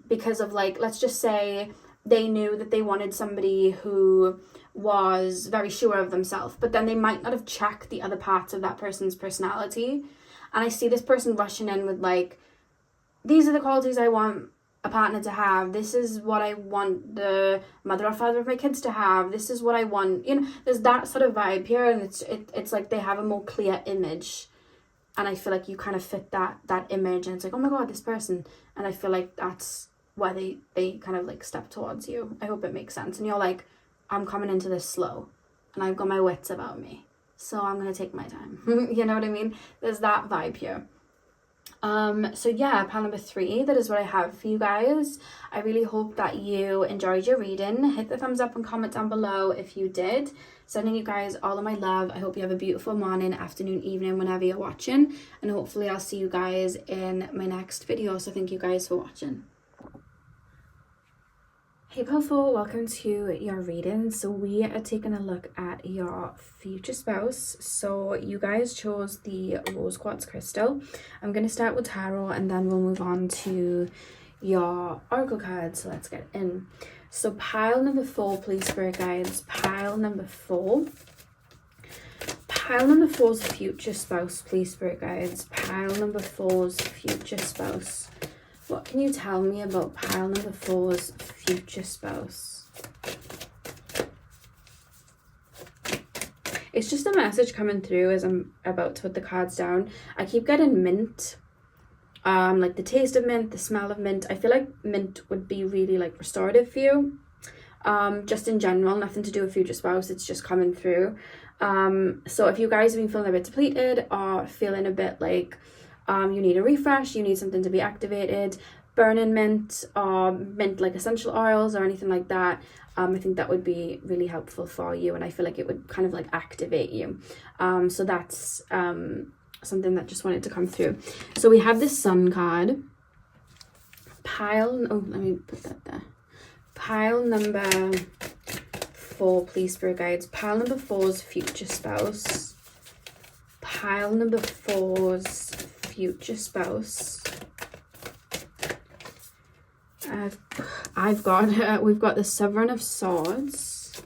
because of like, let's just say they knew that they wanted somebody who was very sure of themselves, but then they might not have checked the other parts of that person's personality. And I see this person rushing in with like, these are the qualities I want a partner to have. This is what I want the mother or father of my kids to have. This is what I want. You know, there's that sort of vibe here, and it's like they have a more clear image. And I feel like you kind of fit that image, and it's like, oh my God, this person. And I feel like that's why they kind of like step towards you. I hope it makes sense. And you're like, I'm coming into this slow, and I've got my wits about me, so I'm going to take my time. You know what I mean? There's that vibe here. So yeah, pile number 3, that is what I have for you guys. I really hope that you enjoyed your reading. Hit the thumbs up and comment down below if you did. Sending you guys all of my love. I hope you have a beautiful morning, afternoon, evening, whenever you're watching, and hopefully I'll see you guys in my next video. So thank you guys for watching. Hey Powerful, welcome to your reading. So we are taking a look at your future spouse. So you guys chose the rose quartz crystal. I'm going to start with tarot, and then we'll move on to your oracle cards. So let's get in. So pile number 4, please, spirit guides. Pile number 4. Pile number 4's future spouse, please, spirit guides. Pile number 4's future spouse. What can you tell me about pile number 4's future spouse? It's just a message coming through as I'm about to put the cards down. I keep getting mint. Like the taste of mint, the smell of mint. I feel like mint would be really like restorative for you. Just in general, nothing to do with future spouse. It's just coming through. So if you guys have been feeling a bit depleted, or feeling a bit like you need a refresh, you need something to be activated, burning mint, or mint like essential oils or anything like that, I think that would be really helpful for you, and I feel like it would kind of like activate you. So that's something that just wanted to come through. So we have this Sun card. Let me put that there. Pile number 4, please, spirit guides. Pile number 4's future spouse. Pile number 4's future spouse. We've got the Sovereign of Swords,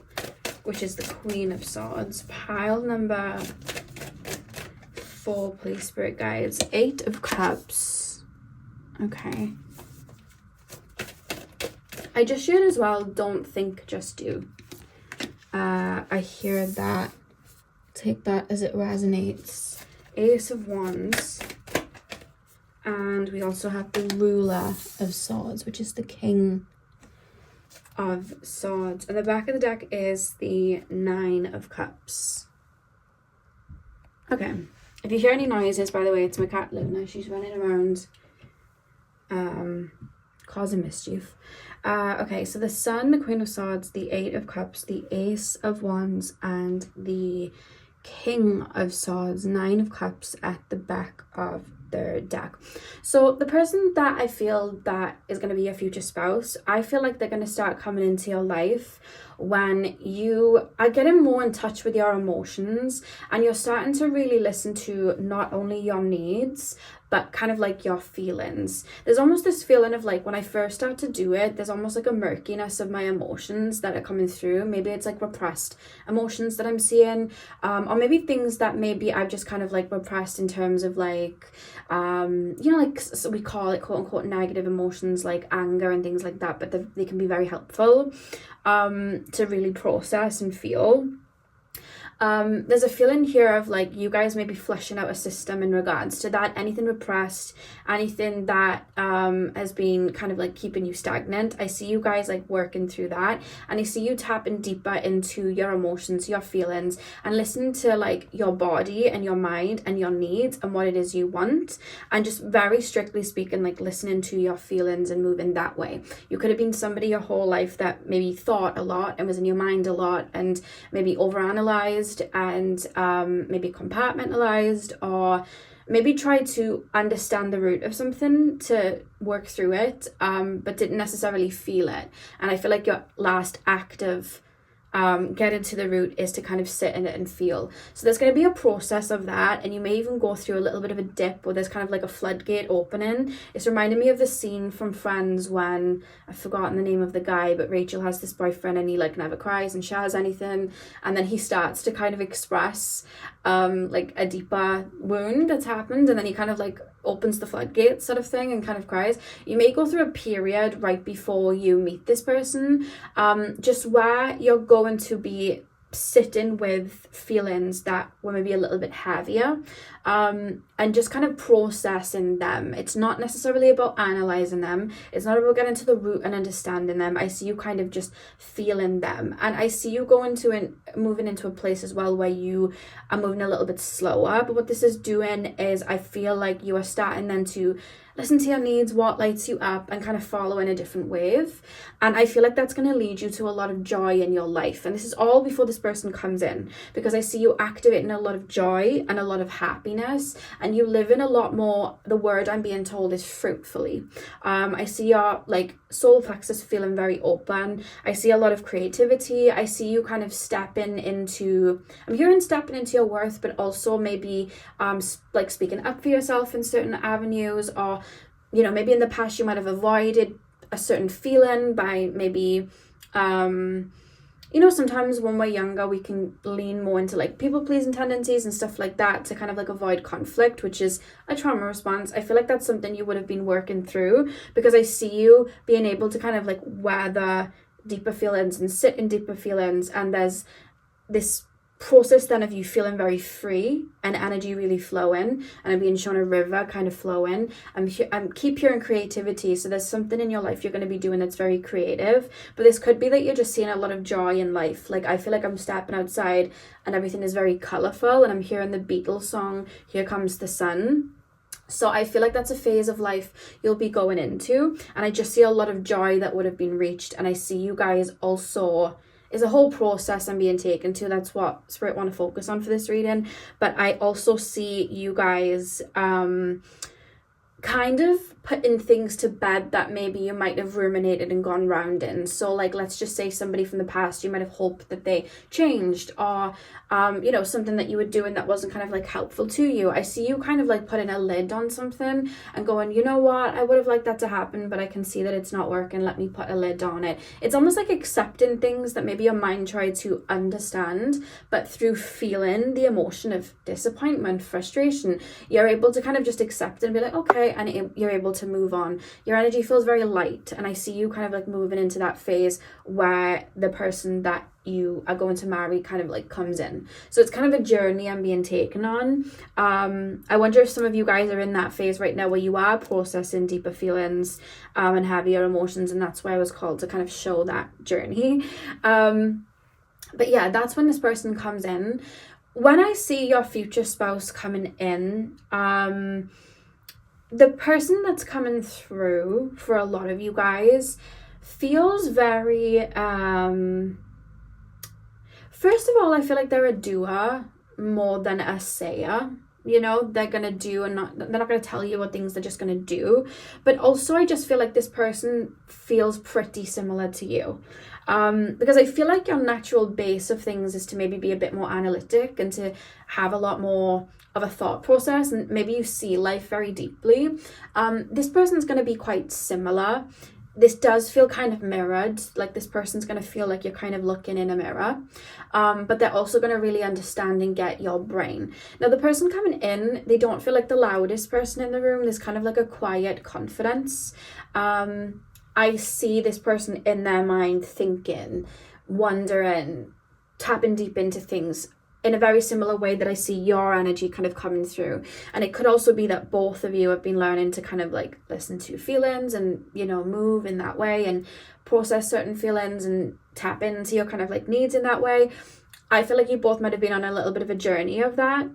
which is the Queen of Swords. Pile number 4, please, spirit guides. 8 of Cups. Okay. I just shared as well, don't think, just do. I hear that. Take that as it resonates. Ace of Wands. And we also have the Ruler of Swords, which is the King of Swords. And the back of the deck is the 9 of Cups. Okay. If you hear any noises, by the way, it's my cat Luna. She's running around causing mischief. Okay, so the Sun, the Queen of Swords, the 8 of Cups, the Ace of Wands, and the King of Swords, Nine of Cups at the back of their deck. So the person that I feel that is going to be your future spouse, I feel like they're going to start coming into your life when you are getting more in touch with your emotions, and you're starting to really listen to not only your needs but kind of like your feelings. There's almost this feeling of like, when I first start to do it, there's almost like a murkiness of my emotions that are coming through. Maybe it's like repressed emotions that I'm seeing, or maybe things that maybe I've just kind of like repressed in terms of like, you know, like, so we call it quote unquote negative emotions like anger and things like that, but they can be very helpful to really process and feel. There's a feeling here of like you guys may be fleshing out a system in regards to that. Anything repressed, anything that has been kind of like keeping you stagnant, I see you guys like working through that, and I see you tapping deeper into your emotions, your feelings, and listening to like your body and your mind and your needs and what it is you want, and just very strictly speaking, like listening to your feelings and moving that way. You could have been somebody your whole life that maybe thought a lot and was in your mind a lot, and maybe overanalyzed and maybe compartmentalized, or maybe tried to understand the root of something to work through it, but didn't necessarily feel it. And I feel like your last act of getting to the root is to kind of sit in it and feel. So there's going to be a process of that, and you may even go through a little bit of a dip where there's kind of like a floodgate opening. It's reminding me of the scene from Friends when, I've forgotten the name of the guy, but Rachel has this boyfriend and he like never cries and shares anything, and then he starts to kind of express like a deeper wound that's happened, and then he kind of like opens the floodgates sort of thing and kind of cries. You may go through a period right before you meet this person, just where you're going to be sitting with feelings that were maybe a little bit heavier, and just kind of processing them. It's not necessarily about analyzing them. It's not about getting to the root and understanding them. I see you kind of just feeling them, and I see you going to and moving into a place as well where you are moving a little bit slower. But what this is doing is, I feel like you are starting then to listen to your needs, what lights you up, and kind of follow in a different wave. And I feel like that's going to lead you to a lot of joy in your life. And this is all before this person comes in, because I see you activating a lot of joy and a lot of happiness, and you live in a lot more, the word I'm being told is fruitfully. I see your like solar plexus feeling very open. I see a lot of creativity. I see you kind of stepping into, I'm hearing stepping into your worth, but also maybe like speaking up for yourself in certain avenues, or you know, maybe in the past you might have avoided a certain feeling by maybe you know, sometimes when we're younger we can lean more into like people-pleasing tendencies and stuff like that to kind of like avoid conflict, which is a trauma response. I feel like that's something you would have been working through, because I see you being able to kind of like weather deeper feelings and sit in deeper feelings, and there's this process then of you feeling very free and energy really flowing, and I'm being shown a river kind of flowing. I'm keep hearing creativity, so there's something in your life you're going to be doing that's very creative, but this could be that you're just seeing a lot of joy in life. Like I feel like I'm stepping outside and everything is very colorful, and I'm hearing the Beatles song Here Comes the Sun. So I feel like that's a phase of life you'll be going into, and I just see a lot of joy that would have been reached. And I see you guys also, is a whole process I'm being taken to. That's what Spirit want to focus on for this reading. But I also see you guys kind of putting things to bed that maybe you might have ruminated and gone round in. So like, let's just say somebody from the past, you might have hoped that they changed, or you know, something that you were doing that wasn't kind of like helpful to you. I see you kind of like putting a lid on something and going, you know what, I would have liked that to happen, but I can see that it's not working, let me put a lid on it. It's almost like accepting things that maybe your mind tried to understand, but through feeling the emotion of disappointment, frustration, you're able to kind of just accept it and be like, okay, and you're able to move on. Your energy feels very light, and I see you kind of like moving into that phase where the person that you are going to marry kind of like comes in. So it's kind of a journey I'm being taken on. I wonder if some of you guys are in that phase right now where you are processing deeper feelings and heavier emotions, and that's why I was called to kind of show that journey. But yeah, that's when this person comes in. When I see your future spouse coming in, the person that's coming through for a lot of you guys feels very first of all, I feel like they're a doer. more than a sayer. You know, they're gonna do and not, they're not gonna tell you what things they're just gonna do. But also I just feel like this person feels pretty similar to you, because I feel like your natural base of things is to maybe be a bit more analytic and to have a lot more of a thought process, and maybe you see life very deeply. This person's going to be quite similar. This does feel kind of mirrored, like this person's going to feel like you're kind of looking in a mirror, but they're also going to really understand and get your brain. Now, the person coming in, they don't feel like the loudest person in the room. There's kind of like a quiet confidence. I see this person in their mind thinking, wondering, tapping deep into things in a very similar way that I see your energy kind of coming through. And it could also be that both of you have been learning to kind of like listen to feelings and, you know, move in that way and process certain feelings and tap into your kind of like needs in that way. I feel like you both might have been on a little bit of a journey of that.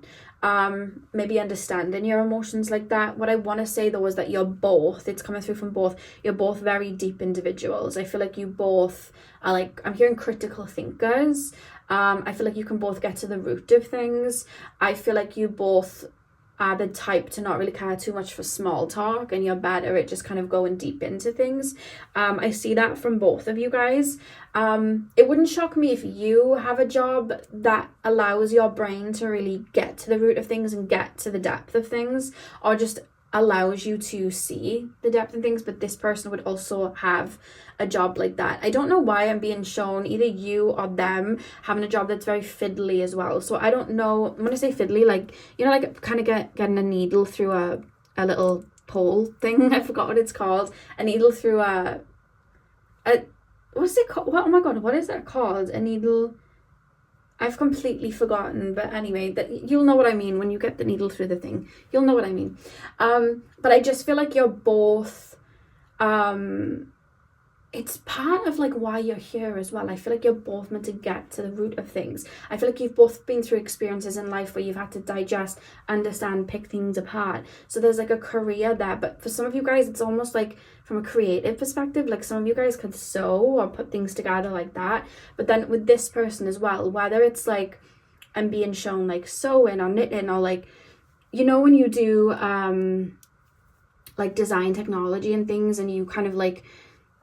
Maybe understanding your emotions like that. What I want to say though is that you're both, it's coming through from both, you're both very deep individuals. I feel like you both are like, I'm hearing critical thinkers. I feel like you can both get to the root of things. I feel like you both are the type to not really care too much for small talk, and you're better at just kind of going deep into things. I see that from both of you guys. It wouldn't shock me if you have a job that allows your brain to really get to the root of things and get to the depth of things, or just allows you to see the depth of things, but this person would also have a job like that. I don't know why I'm being shown either you or them having a job that's very fiddly as well. So I don't know, when I say fiddly, like, you know, like kind of getting a needle through a little pole thing. I forgot what it's called. A needle through a what's it called? What, oh my god, what is that called? A needle, I've completely forgotten, but anyway, that you'll know what I mean when you get the needle through the thing. You'll know what I mean. But I just feel like you're both, it's part of like why you're here as well. I feel like you're both meant to get to the root of things. I feel like you've both been through experiences in life where you've had to digest, understand, pick things apart. So there's like a career there. But for some of you guys, it's almost like from a creative perspective, like some of you guys could sew or put things together like that. But then with this person as well, whether it's like, I'm being shown like sewing or knitting, or like, you know, when you do like design technology and things, and you kind of like,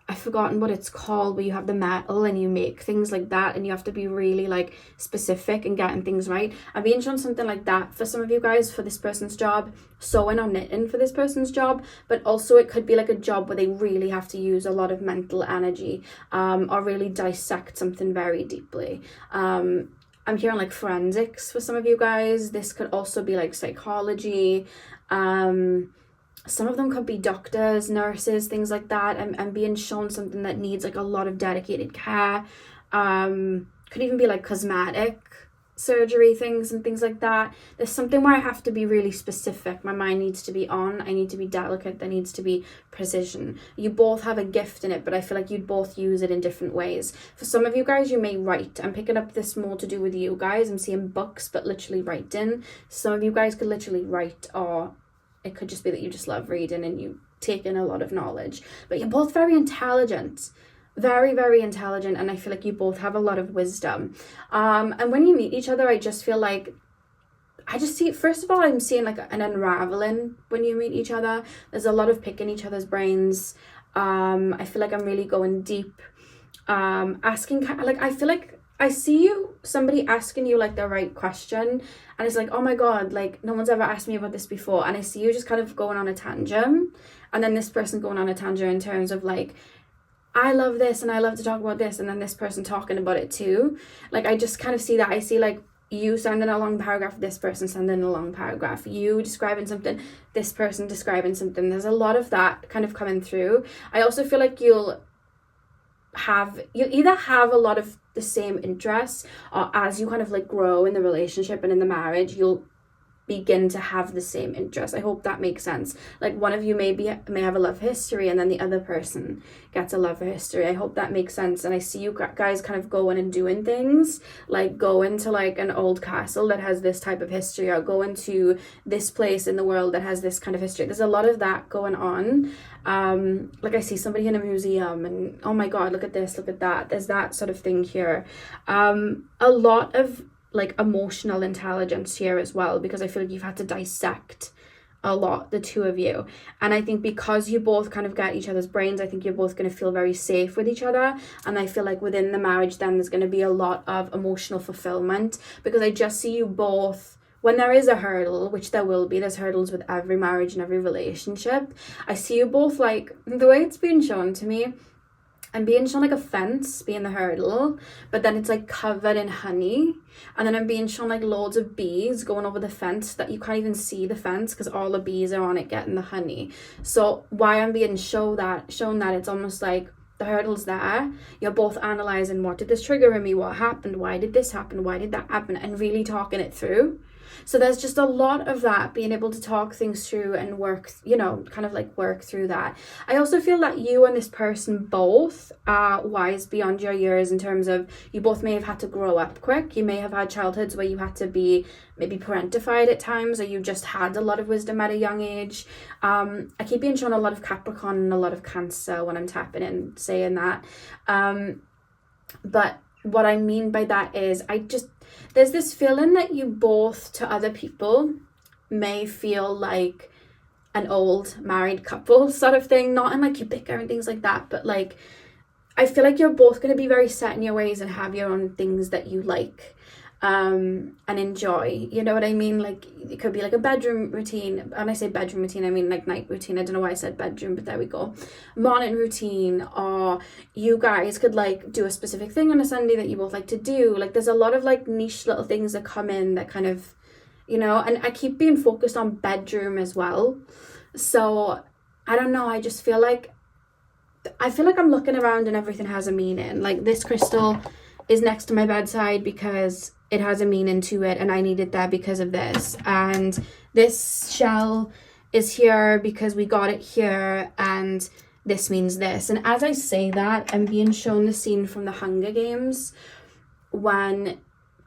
I've forgotten what it's called, where you have the metal and you make things like that, and you have to be really like specific and getting things right. I'm being shown something like that for some of you guys for this person's job, sewing or knitting for this person's job, but also it could be like a job where they really have to use a lot of mental energy, or really dissect something very deeply. I'm hearing like forensics for some of you guys. This could also be like psychology. Some of them could be doctors, nurses, things like that. I'm being shown something that needs like a lot of dedicated care. Could even be like cosmetic surgery things and things like that. There's something where I have to be really specific. My mind needs to be on. I need to be delicate. There needs to be precision. You both have a gift in it, but I feel like you'd both use it in different ways. For some of you guys, you may write. I'm picking up this more to do with you guys. I'm seeing books, but literally writing. Some of you guys could literally write, or it could just be that you just love reading and you take in a lot of knowledge. But you're both very intelligent. Very, very intelligent. And I feel like you both have a lot of wisdom. And when you meet each other, I just feel like, I just see, first of all, I'm seeing like an unraveling when you meet each other. There's a lot of picking each other's brains. I feel like I'm really going deep. Asking, like, I feel like I see you, somebody asking you like the right question, and it's like, oh my god, like no one's ever asked me about this before, and I see you just kind of going on a tangent, and then this person going on a tangent in terms of like, I love this and I love to talk about this, and then this person talking about it too. Like I just kind of see that. I see like you sending a long paragraph, this person sending a long paragraph, you describing something, this person describing something. There's a lot of that kind of coming through. I also feel like you'll either have a lot of the same interests, or as you kind of like grow in the relationship and in the marriage, you'll begin to have the same interests. I hope that makes sense. Like one of you may have a love history, and then the other person gets a love history. I hope that makes sense. And I see you guys kind of going and doing things, like going to like an old castle that has this type of history, or going to this place in the world that has this kind of history. There's a lot of that going on. Like I see somebody in a museum, and oh my god, look at this, look at that. There's that sort of thing here. A lot of like emotional intelligence here as well, because I feel like you've had to dissect a lot, the two of you. And I think because you both kind of get each other's brains, I think you're both going to feel very safe with each other. And I feel like within the marriage then there's going to be a lot of emotional fulfillment, because I just see you both, when there is a hurdle, which there will be, there's hurdles with every marriage and every relationship, I see you both, like, the way it's being shown to me, I'm being shown like a fence being the hurdle, but then it's like covered in honey, and then I'm being shown like loads of bees going over the fence that you can't even see the fence because all the bees are on it getting the honey. So why I'm being shown that it's almost like the hurdle's there, you're both analysing, what did this trigger in me, what happened, why did this happen, why did that happen, and really talking it through. So there's just a lot of that, being able to talk things through and work, you know, kind of like work through that. I also feel that you and this person both are wise beyond your years, in terms of you both may have had to grow up quick. You may have had childhoods where you had to be maybe parentified at times, or you just had a lot of wisdom at a young age. I keep being shown a lot of Capricorn and a lot of Cancer when I'm tapping in saying that. But what I mean by that is there's this feeling that you both, to other people, may feel like an old married couple sort of thing, not in like you bicker and things like that, but like I feel like you're both going to be very set in your ways and have your own things that you like and enjoy, you know what I mean? Like it could be like a bedroom routine. When I say bedroom routine, I mean like night routine. I don't know why I said bedroom, but there we go. Morning routine, or you guys could like do a specific thing on a Sunday that you both like to do. Like there's a lot of like niche little things that come in that kind of, you know, and I keep being focused on bedroom as well. So I don't know, I feel like I'm looking around and everything has a meaning. Like this crystal is next to my bedside because it has a meaning to it, and I need it there because of this. And this shell is here because we got it here, and this means this. And as I say that, I'm being shown the scene from the Hunger Games when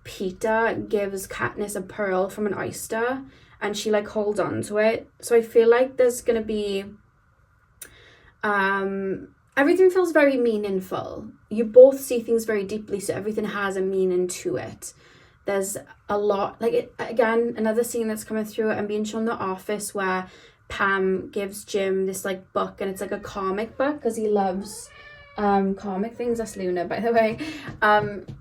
Peeta gives Katniss a pearl from an oyster, and she like holds on to it. So I feel like there's gonna be everything feels very meaningful. You both see things very deeply, so everything has a meaning to it. There's a lot, like it, again, another scene that's coming through. I'm being shown The Office where Pam gives Jim this like book, and it's like a comic book because he loves comic things. That's Luna, by the way.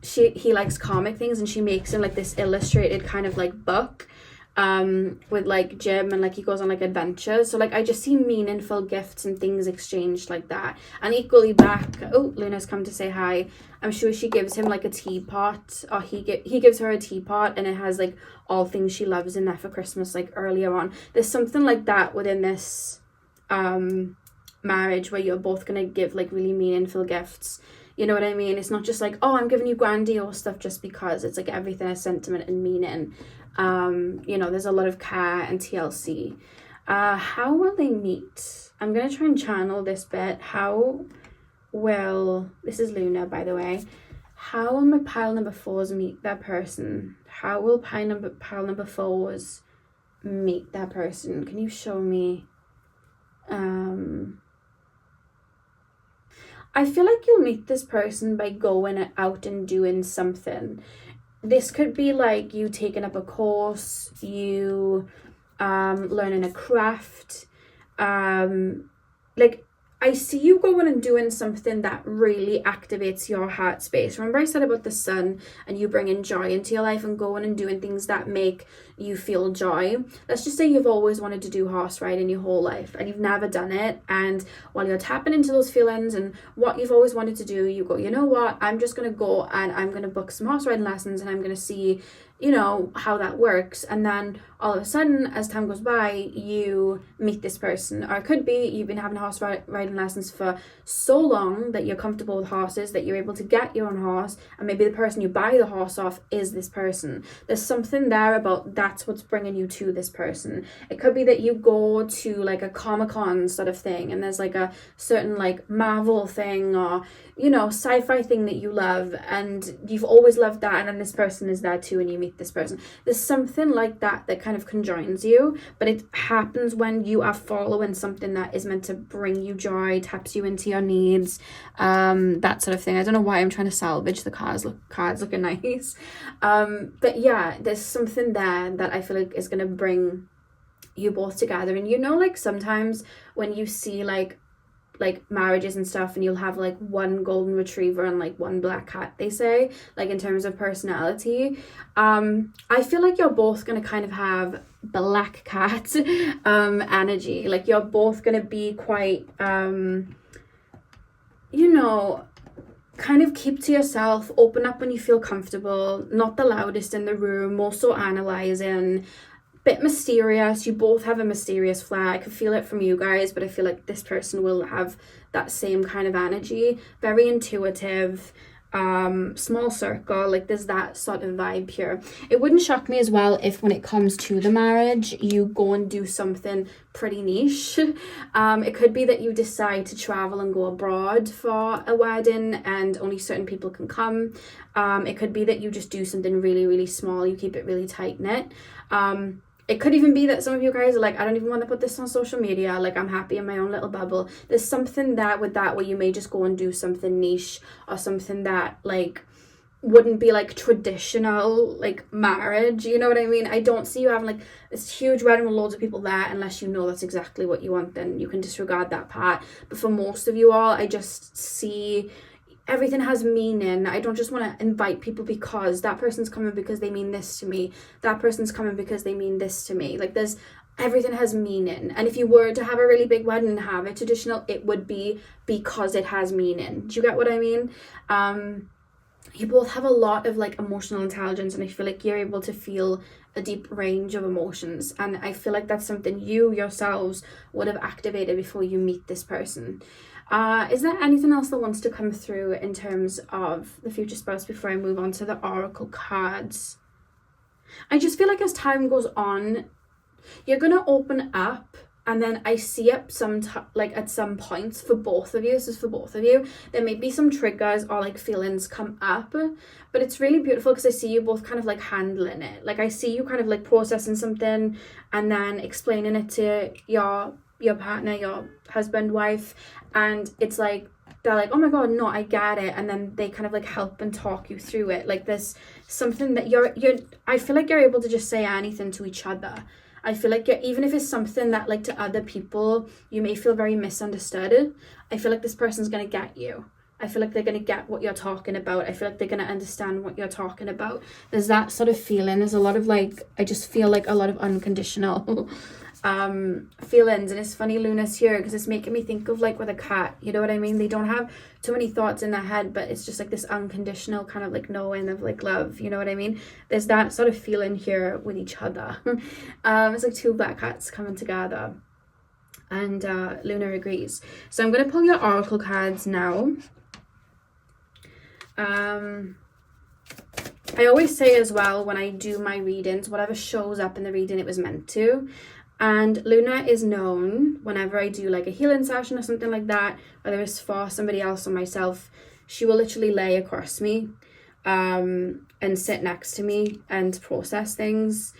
He likes comic things, and she makes him like this illustrated kind of like book with like Jim, and like he goes on like adventures. So like I just see meaningful gifts and things exchanged like that. And equally back, oh, Luna's come to say hi. I'm sure she gives him like a teapot, or he gives her a teapot, and it has like all things she loves in there for Christmas, like earlier on. There's something like that within this marriage where you're both gonna give like really meaningful gifts. You know what I mean? It's not just like, oh, I'm giving you grandiose stuff just because. It's like everything has sentiment and meaning. You know, there's a lot of care and TLC. How will they meet? I'm gonna try and channel this bit. This is Luna, by the way. How will my pile number 4s meet their person? How will pile number 4s meet their person? Can you show me? I feel like you'll meet this person by going out and doing something. This could be like you taking up a course, you learning a craft. Like I see you going and doing something that really activates your heart space. Remember I said about the sun and you bringing joy into your life and going and doing things that make you feel joy. Let's just say you've always wanted to do horse riding your whole life and you've never done it. And while you're tapping into those feelings and what you've always wanted to do, you go, you know what, I'm just going to go and I'm going to book some horse riding lessons, and I'm going to see, you know, how that works. And then all of a sudden, as time goes by, you meet this person. Or it could be you've been having horse riding lessons for so long that you're comfortable with horses, that you're able to get your own horse, and maybe the person you buy the horse off is this person. There's something there about that that's what's bringing you to this person. It could be that you go to like a Comic-Con sort of thing, and there's like a certain like Marvel thing or, you know, sci-fi thing that you love, and you've always loved that, and then this person is there too, and you meet this person. There's something like that that kind of conjoins you, but it happens when you are following something that is meant to bring you joy, taps you into your needs, that sort of thing. I don't know why I'm trying to salvage the cards looking nice, but yeah, there's something there that I feel like is going to bring you both together. And you know, like sometimes when you see like marriages and stuff, and you'll have like one golden retriever and like one black cat, they say, like in terms of personality, I feel like you're both gonna kind of have black cat energy. Like you're both gonna be quite you know, kind of keep to yourself, open up when you feel comfortable, not the loudest in the room, also analyzing, bit mysterious. You both have a mysterious flair. I can feel it from you guys, but I feel like this person will have that same kind of energy. Very intuitive, small circle, like there's that sort of vibe here. It wouldn't shock me as well if when it comes to the marriage, you go and do something pretty niche. It could be that you decide to travel and go abroad for a wedding and only certain people can come. It could be that you just do something really, really small. You keep it really tight knit. It could even be that some of you guys are like, I don't even want to put this on social media. Like, I'm happy in my own little bubble. There's something there with that where you may just go and do something niche or something that, like, wouldn't be, like, traditional, like, marriage. You know what I mean? I don't see you having, like, this huge wedding with loads of people there unless you know that's exactly what you want. Then you can disregard that part. But for most of you all, I just see everything has meaning. I don't just want to invite people because that person's coming because they mean this to me. That person's coming because they mean this to me. Like everything has meaning. And if you were to have a really big wedding and have it traditional, it would be because it has meaning. Do you get what I mean? You both have a lot of like emotional intelligence, and I feel like you're able to feel a deep range of emotions. And I feel like that's something you yourselves would have activated before you meet this person. Is there anything else that wants to come through in terms of the future spouse before I move on to the oracle cards? I just feel like as time goes on, you're going to open up, and then I see it at some points for both of you. This is for both of you. There may be some triggers or like feelings come up, but it's really beautiful because I see you both kind of like handling it. Like I see you kind of like processing something and then explaining it to your partner, your husband, wife, and it's like they're like, oh my god, no, I get it, and then they kind of like help and talk you through it. Like there's something that you're I feel like you're able to just say anything to each other. I feel like even if it's something that like to other people you may feel very misunderstood, I feel like this person's gonna get you. I feel like they're gonna get what you're talking about. I feel like they're gonna understand what you're talking about. There's that sort of feeling. There's a lot of like, I just feel like a lot of unconditional feelings. And it's funny Luna's here because it's making me think of like with a cat, you know what I mean? They don't have too many thoughts in their head, but it's just like this unconditional kind of like knowing of like love, you know what I mean? There's that sort of feeling here with each other. It's like two black cats coming together, and Luna agrees. So I'm going to pull your oracle cards now. I always say as well when I do my readings, whatever shows up in the reading it was meant to. And Luna is known whenever I do like a healing session or something like that, whether it's for somebody else or myself, she will literally lay across me and sit next to me and process things.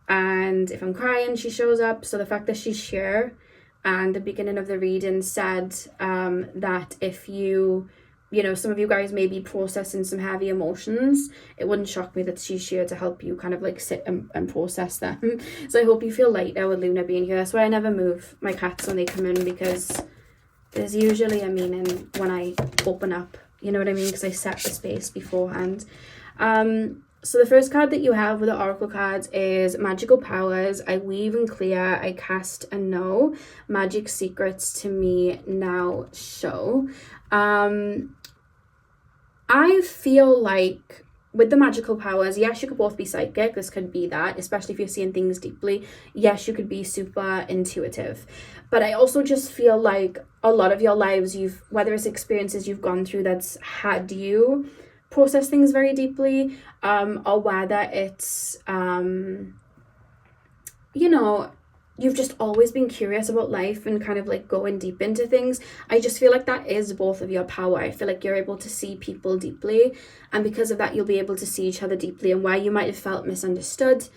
And if I'm crying, she shows up. So the fact that she's here, and the beginning of the reading said that if you know, some of you guys may be processing some heavy emotions, it wouldn't shock me that she's here to help you kind of like sit and process them. So I hope you feel lighter with Luna being here. That's why I never move my cats when they come in, because there's usually a meaning when I open up, you know what I mean? Because I set the space beforehand. So the first card that you have with the oracle cards is magical powers. I weave and clear, I cast and know. Magic secrets to me now show. I feel like with the magical powers, yes, you could both be psychic. This could be that, especially if you're seeing things deeply. Yes, you could be super intuitive. But I also just feel like a lot of your lives, whether it's experiences you've gone through that's had you process things very deeply, or whether it's you know, you've just always been curious about life and kind of like going deep into things. I just feel like that is both of your power. I feel like you're able to see people deeply, and because of that you'll be able to see each other deeply, and where you might have felt misunderstood,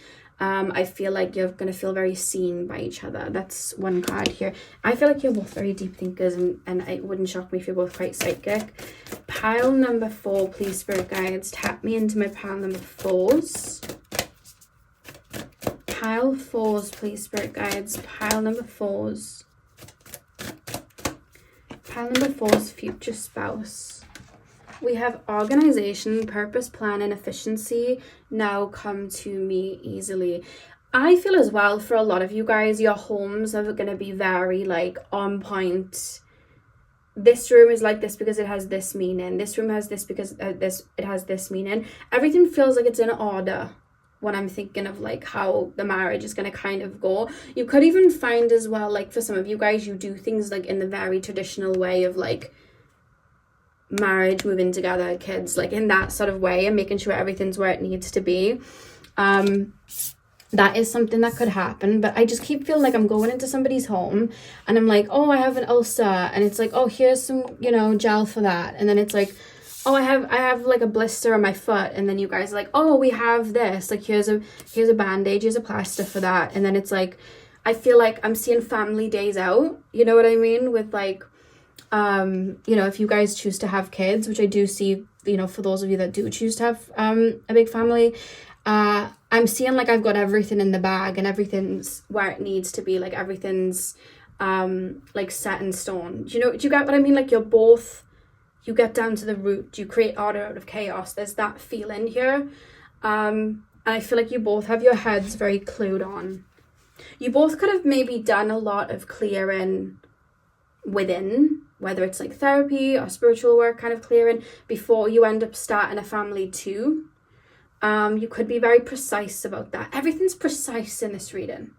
I feel like you're going to feel very seen by each other. That's one card here. I feel like you're both very deep thinkers, and it wouldn't shock me if you're both quite psychic. Pile number 4, please, spirit guides. Tap me into my pile number 4s. Pile 4s, please, spirit guides. Pile number 4s. Pile number 4's future spouse. We have organization, purpose, plan, and efficiency now come to me easily. I feel as well, for a lot of you guys, your homes are going to be very like on point. This room is like this because it has this meaning. This room has this because it has this meaning. Everything feels like it's in order when I'm thinking of like how the marriage is going to kind of go. You could even find as well, like for some of you guys, you do things like in the very traditional way of like marriage, moving together, kids, like in that sort of way, and making sure everything's where it needs to be. That is something that could happen, but I just keep feeling like I'm going into somebody's home and I'm like, oh, I have an ulcer, and it's like, oh, here's some, you know, gel for that, and then it's like, oh, I have like a blister on my foot, and then you guys are like, oh, we have this, like here's a bandage, here's a plaster for that, and then it's like, I feel like I'm seeing family days out, you know what I mean, with like, you know, if you guys choose to have kids, which I do see, you know, for those of you that do choose to have a big family, I'm seeing like I've got everything in the bag and everything's where it needs to be, like everything's like set in stone. Do you get what I mean? Like you get down to the root, you create order out of chaos. There's that feeling here. And I feel like you both have your heads very clued on. You both could have maybe done a lot of clearing within, whether it's like therapy or spiritual work, kind of clearing before you end up starting a family too. You could be very precise about that. Everything's precise in this reading.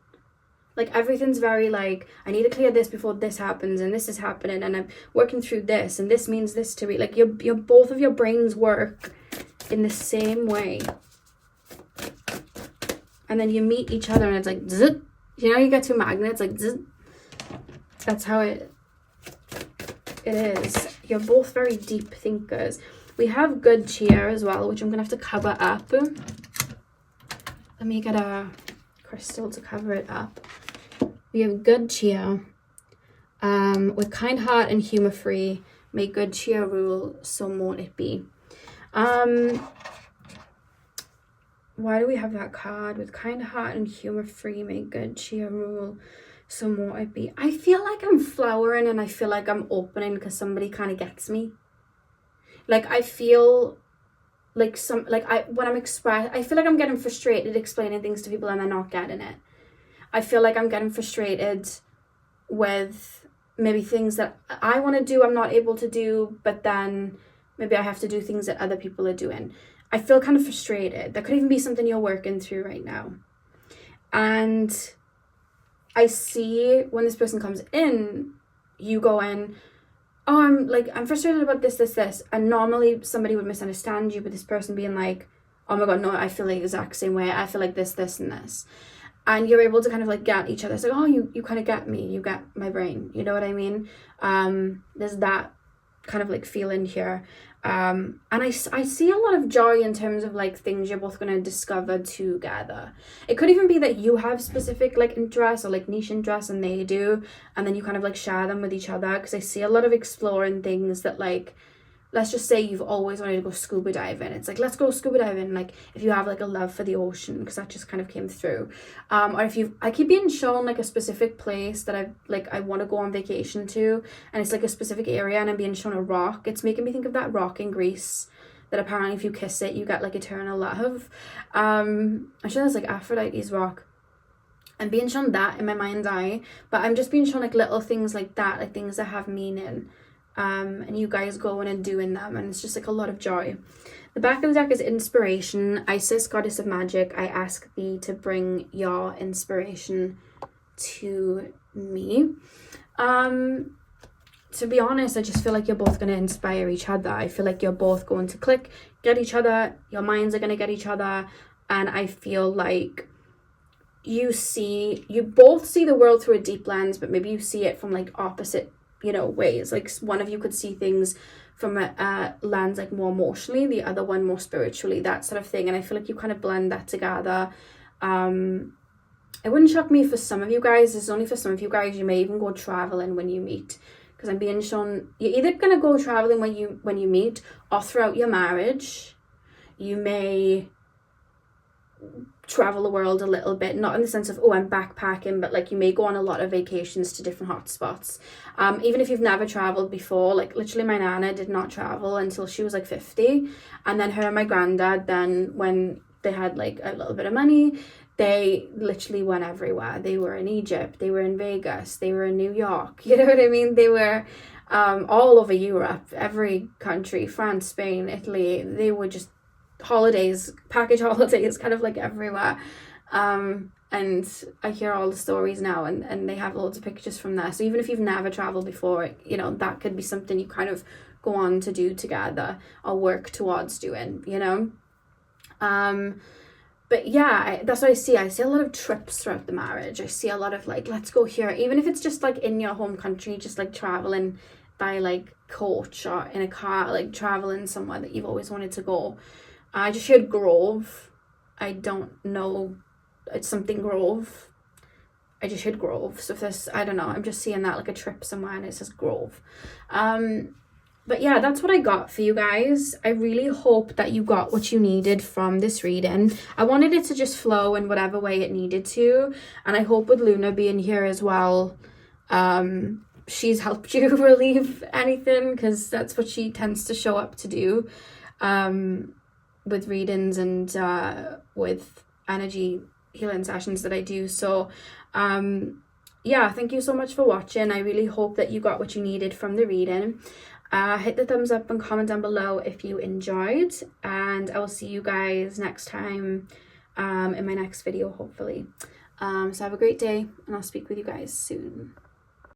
Like everything's very like, I need to clear this before this happens, and this is happening, and I'm working through this, and this means this to me. Like you're both of your brains work in the same way. And then you meet each other and it's like zzz. You know, you get two magnets like zzz. That's how it is. You're both very deep thinkers. We have good cheer as well, which I'm gonna have to cover up. Let me get a crystal to cover it up. We have good cheer. With kind heart and humor free, may good cheer rule, so mote it be. Why do we have that card? With kind heart and humor free, may good cheer rule, so mote it be. I feel like I'm flowering and I feel like I'm opening because somebody kind of gets me. Like I feel like I feel like I'm getting frustrated explaining things to people and they're not getting it. I feel like I'm getting frustrated with maybe things that I want to do, I'm not able to do, but then maybe I have to do things that other people are doing. I feel kind of frustrated. That could even be something you're working through right now. And I see when this person comes in, you go in, oh, I'm frustrated about this. And normally somebody would misunderstand you, but this person being like, oh my God, no, I feel like the exact same way. I feel like this, and this. And you're able to kind of like get each other. It's like, oh, you kind of get me. You get my brain. You know what I mean? There's that kind of like feeling here. And I see a lot of joy in terms of like things you're both going to discover together. It could even be that you have specific like interests or like niche interests and they do, and then you kind of like share them with each other, because I see a lot of exploring things that, like, let's just say you've always wanted to go scuba diving. It's like, let's go scuba diving. Like if you have like a love for the ocean, because that just kind of came through. Or if I keep being shown like a specific place that I want to go on vacation to, and it's like a specific area, and I'm being shown a rock. It's making me think of that rock in Greece that apparently if you kiss it, you get like eternal love. I'm sure that's like Aphrodite's rock. I'm being shown that in my mind's eye, but I'm just being shown like little things like that, like things that have meaning. And you guys going and doing them, and it's just like a lot of joy. The back of the deck is inspiration. Isis, goddess of magic, I ask thee to bring your inspiration to me. To be honest, I just feel like you're both going to inspire each other. I feel like you're both going to click, get each other, your minds are going to get each other, and I feel like you both see the world through a deep lens, but maybe you see it from like opposite, you know, ways. Like one of you could see things from a lens like more emotionally, the other one more spiritually, that sort of thing. And I feel like you kind of blend that together. It wouldn't shock me for some of you guys, this is only for some of you guys, you may even go traveling when you meet, because I'm being shown you're either going to go traveling when you meet, or throughout your marriage. You may travel the world a little bit, not in the sense of, oh, I'm backpacking, but like you may go on a lot of vacations to different hotspots. Even if you've never traveled before, like literally my nana did not travel until she was like 50, and then her and my granddad, then when they had like a little bit of money, they literally went everywhere. They were in Egypt, they were in Vegas, they were in New York, you know what I mean? They were all over Europe, every country, France, Spain, Italy. They were just holidays, package holidays, kind of like everywhere. And I hear all the stories now, and they have loads of pictures from there. So even if you've never traveled before, you know, that could be something you kind of go on to do together or work towards doing, you know. But yeah, that's what I see. I see a lot of trips throughout the marriage. I see a lot of like, let's go here, even if it's just like in your home country, just like traveling by like coach or in a car, like traveling somewhere that you've always wanted to go. I just heard Grove. I don't know. It's something Grove. I just heard Grove. So if this, I don't know. I'm just seeing that like a trip somewhere and it says Grove. But yeah, that's what I got for you guys. I really hope that you got what you needed from this reading. I wanted it to just flow in whatever way it needed to. And I hope with Luna being here as well, she's helped you relieve anything, because that's what she tends to show up to do. With readings and with energy healing sessions that I do. So yeah, thank you so much for watching. I really hope that you got what you needed from the reading. Hit the thumbs up and comment down below if you enjoyed, and I will see you guys next time in my next video, hopefully. So have a great day, and I'll speak with you guys soon.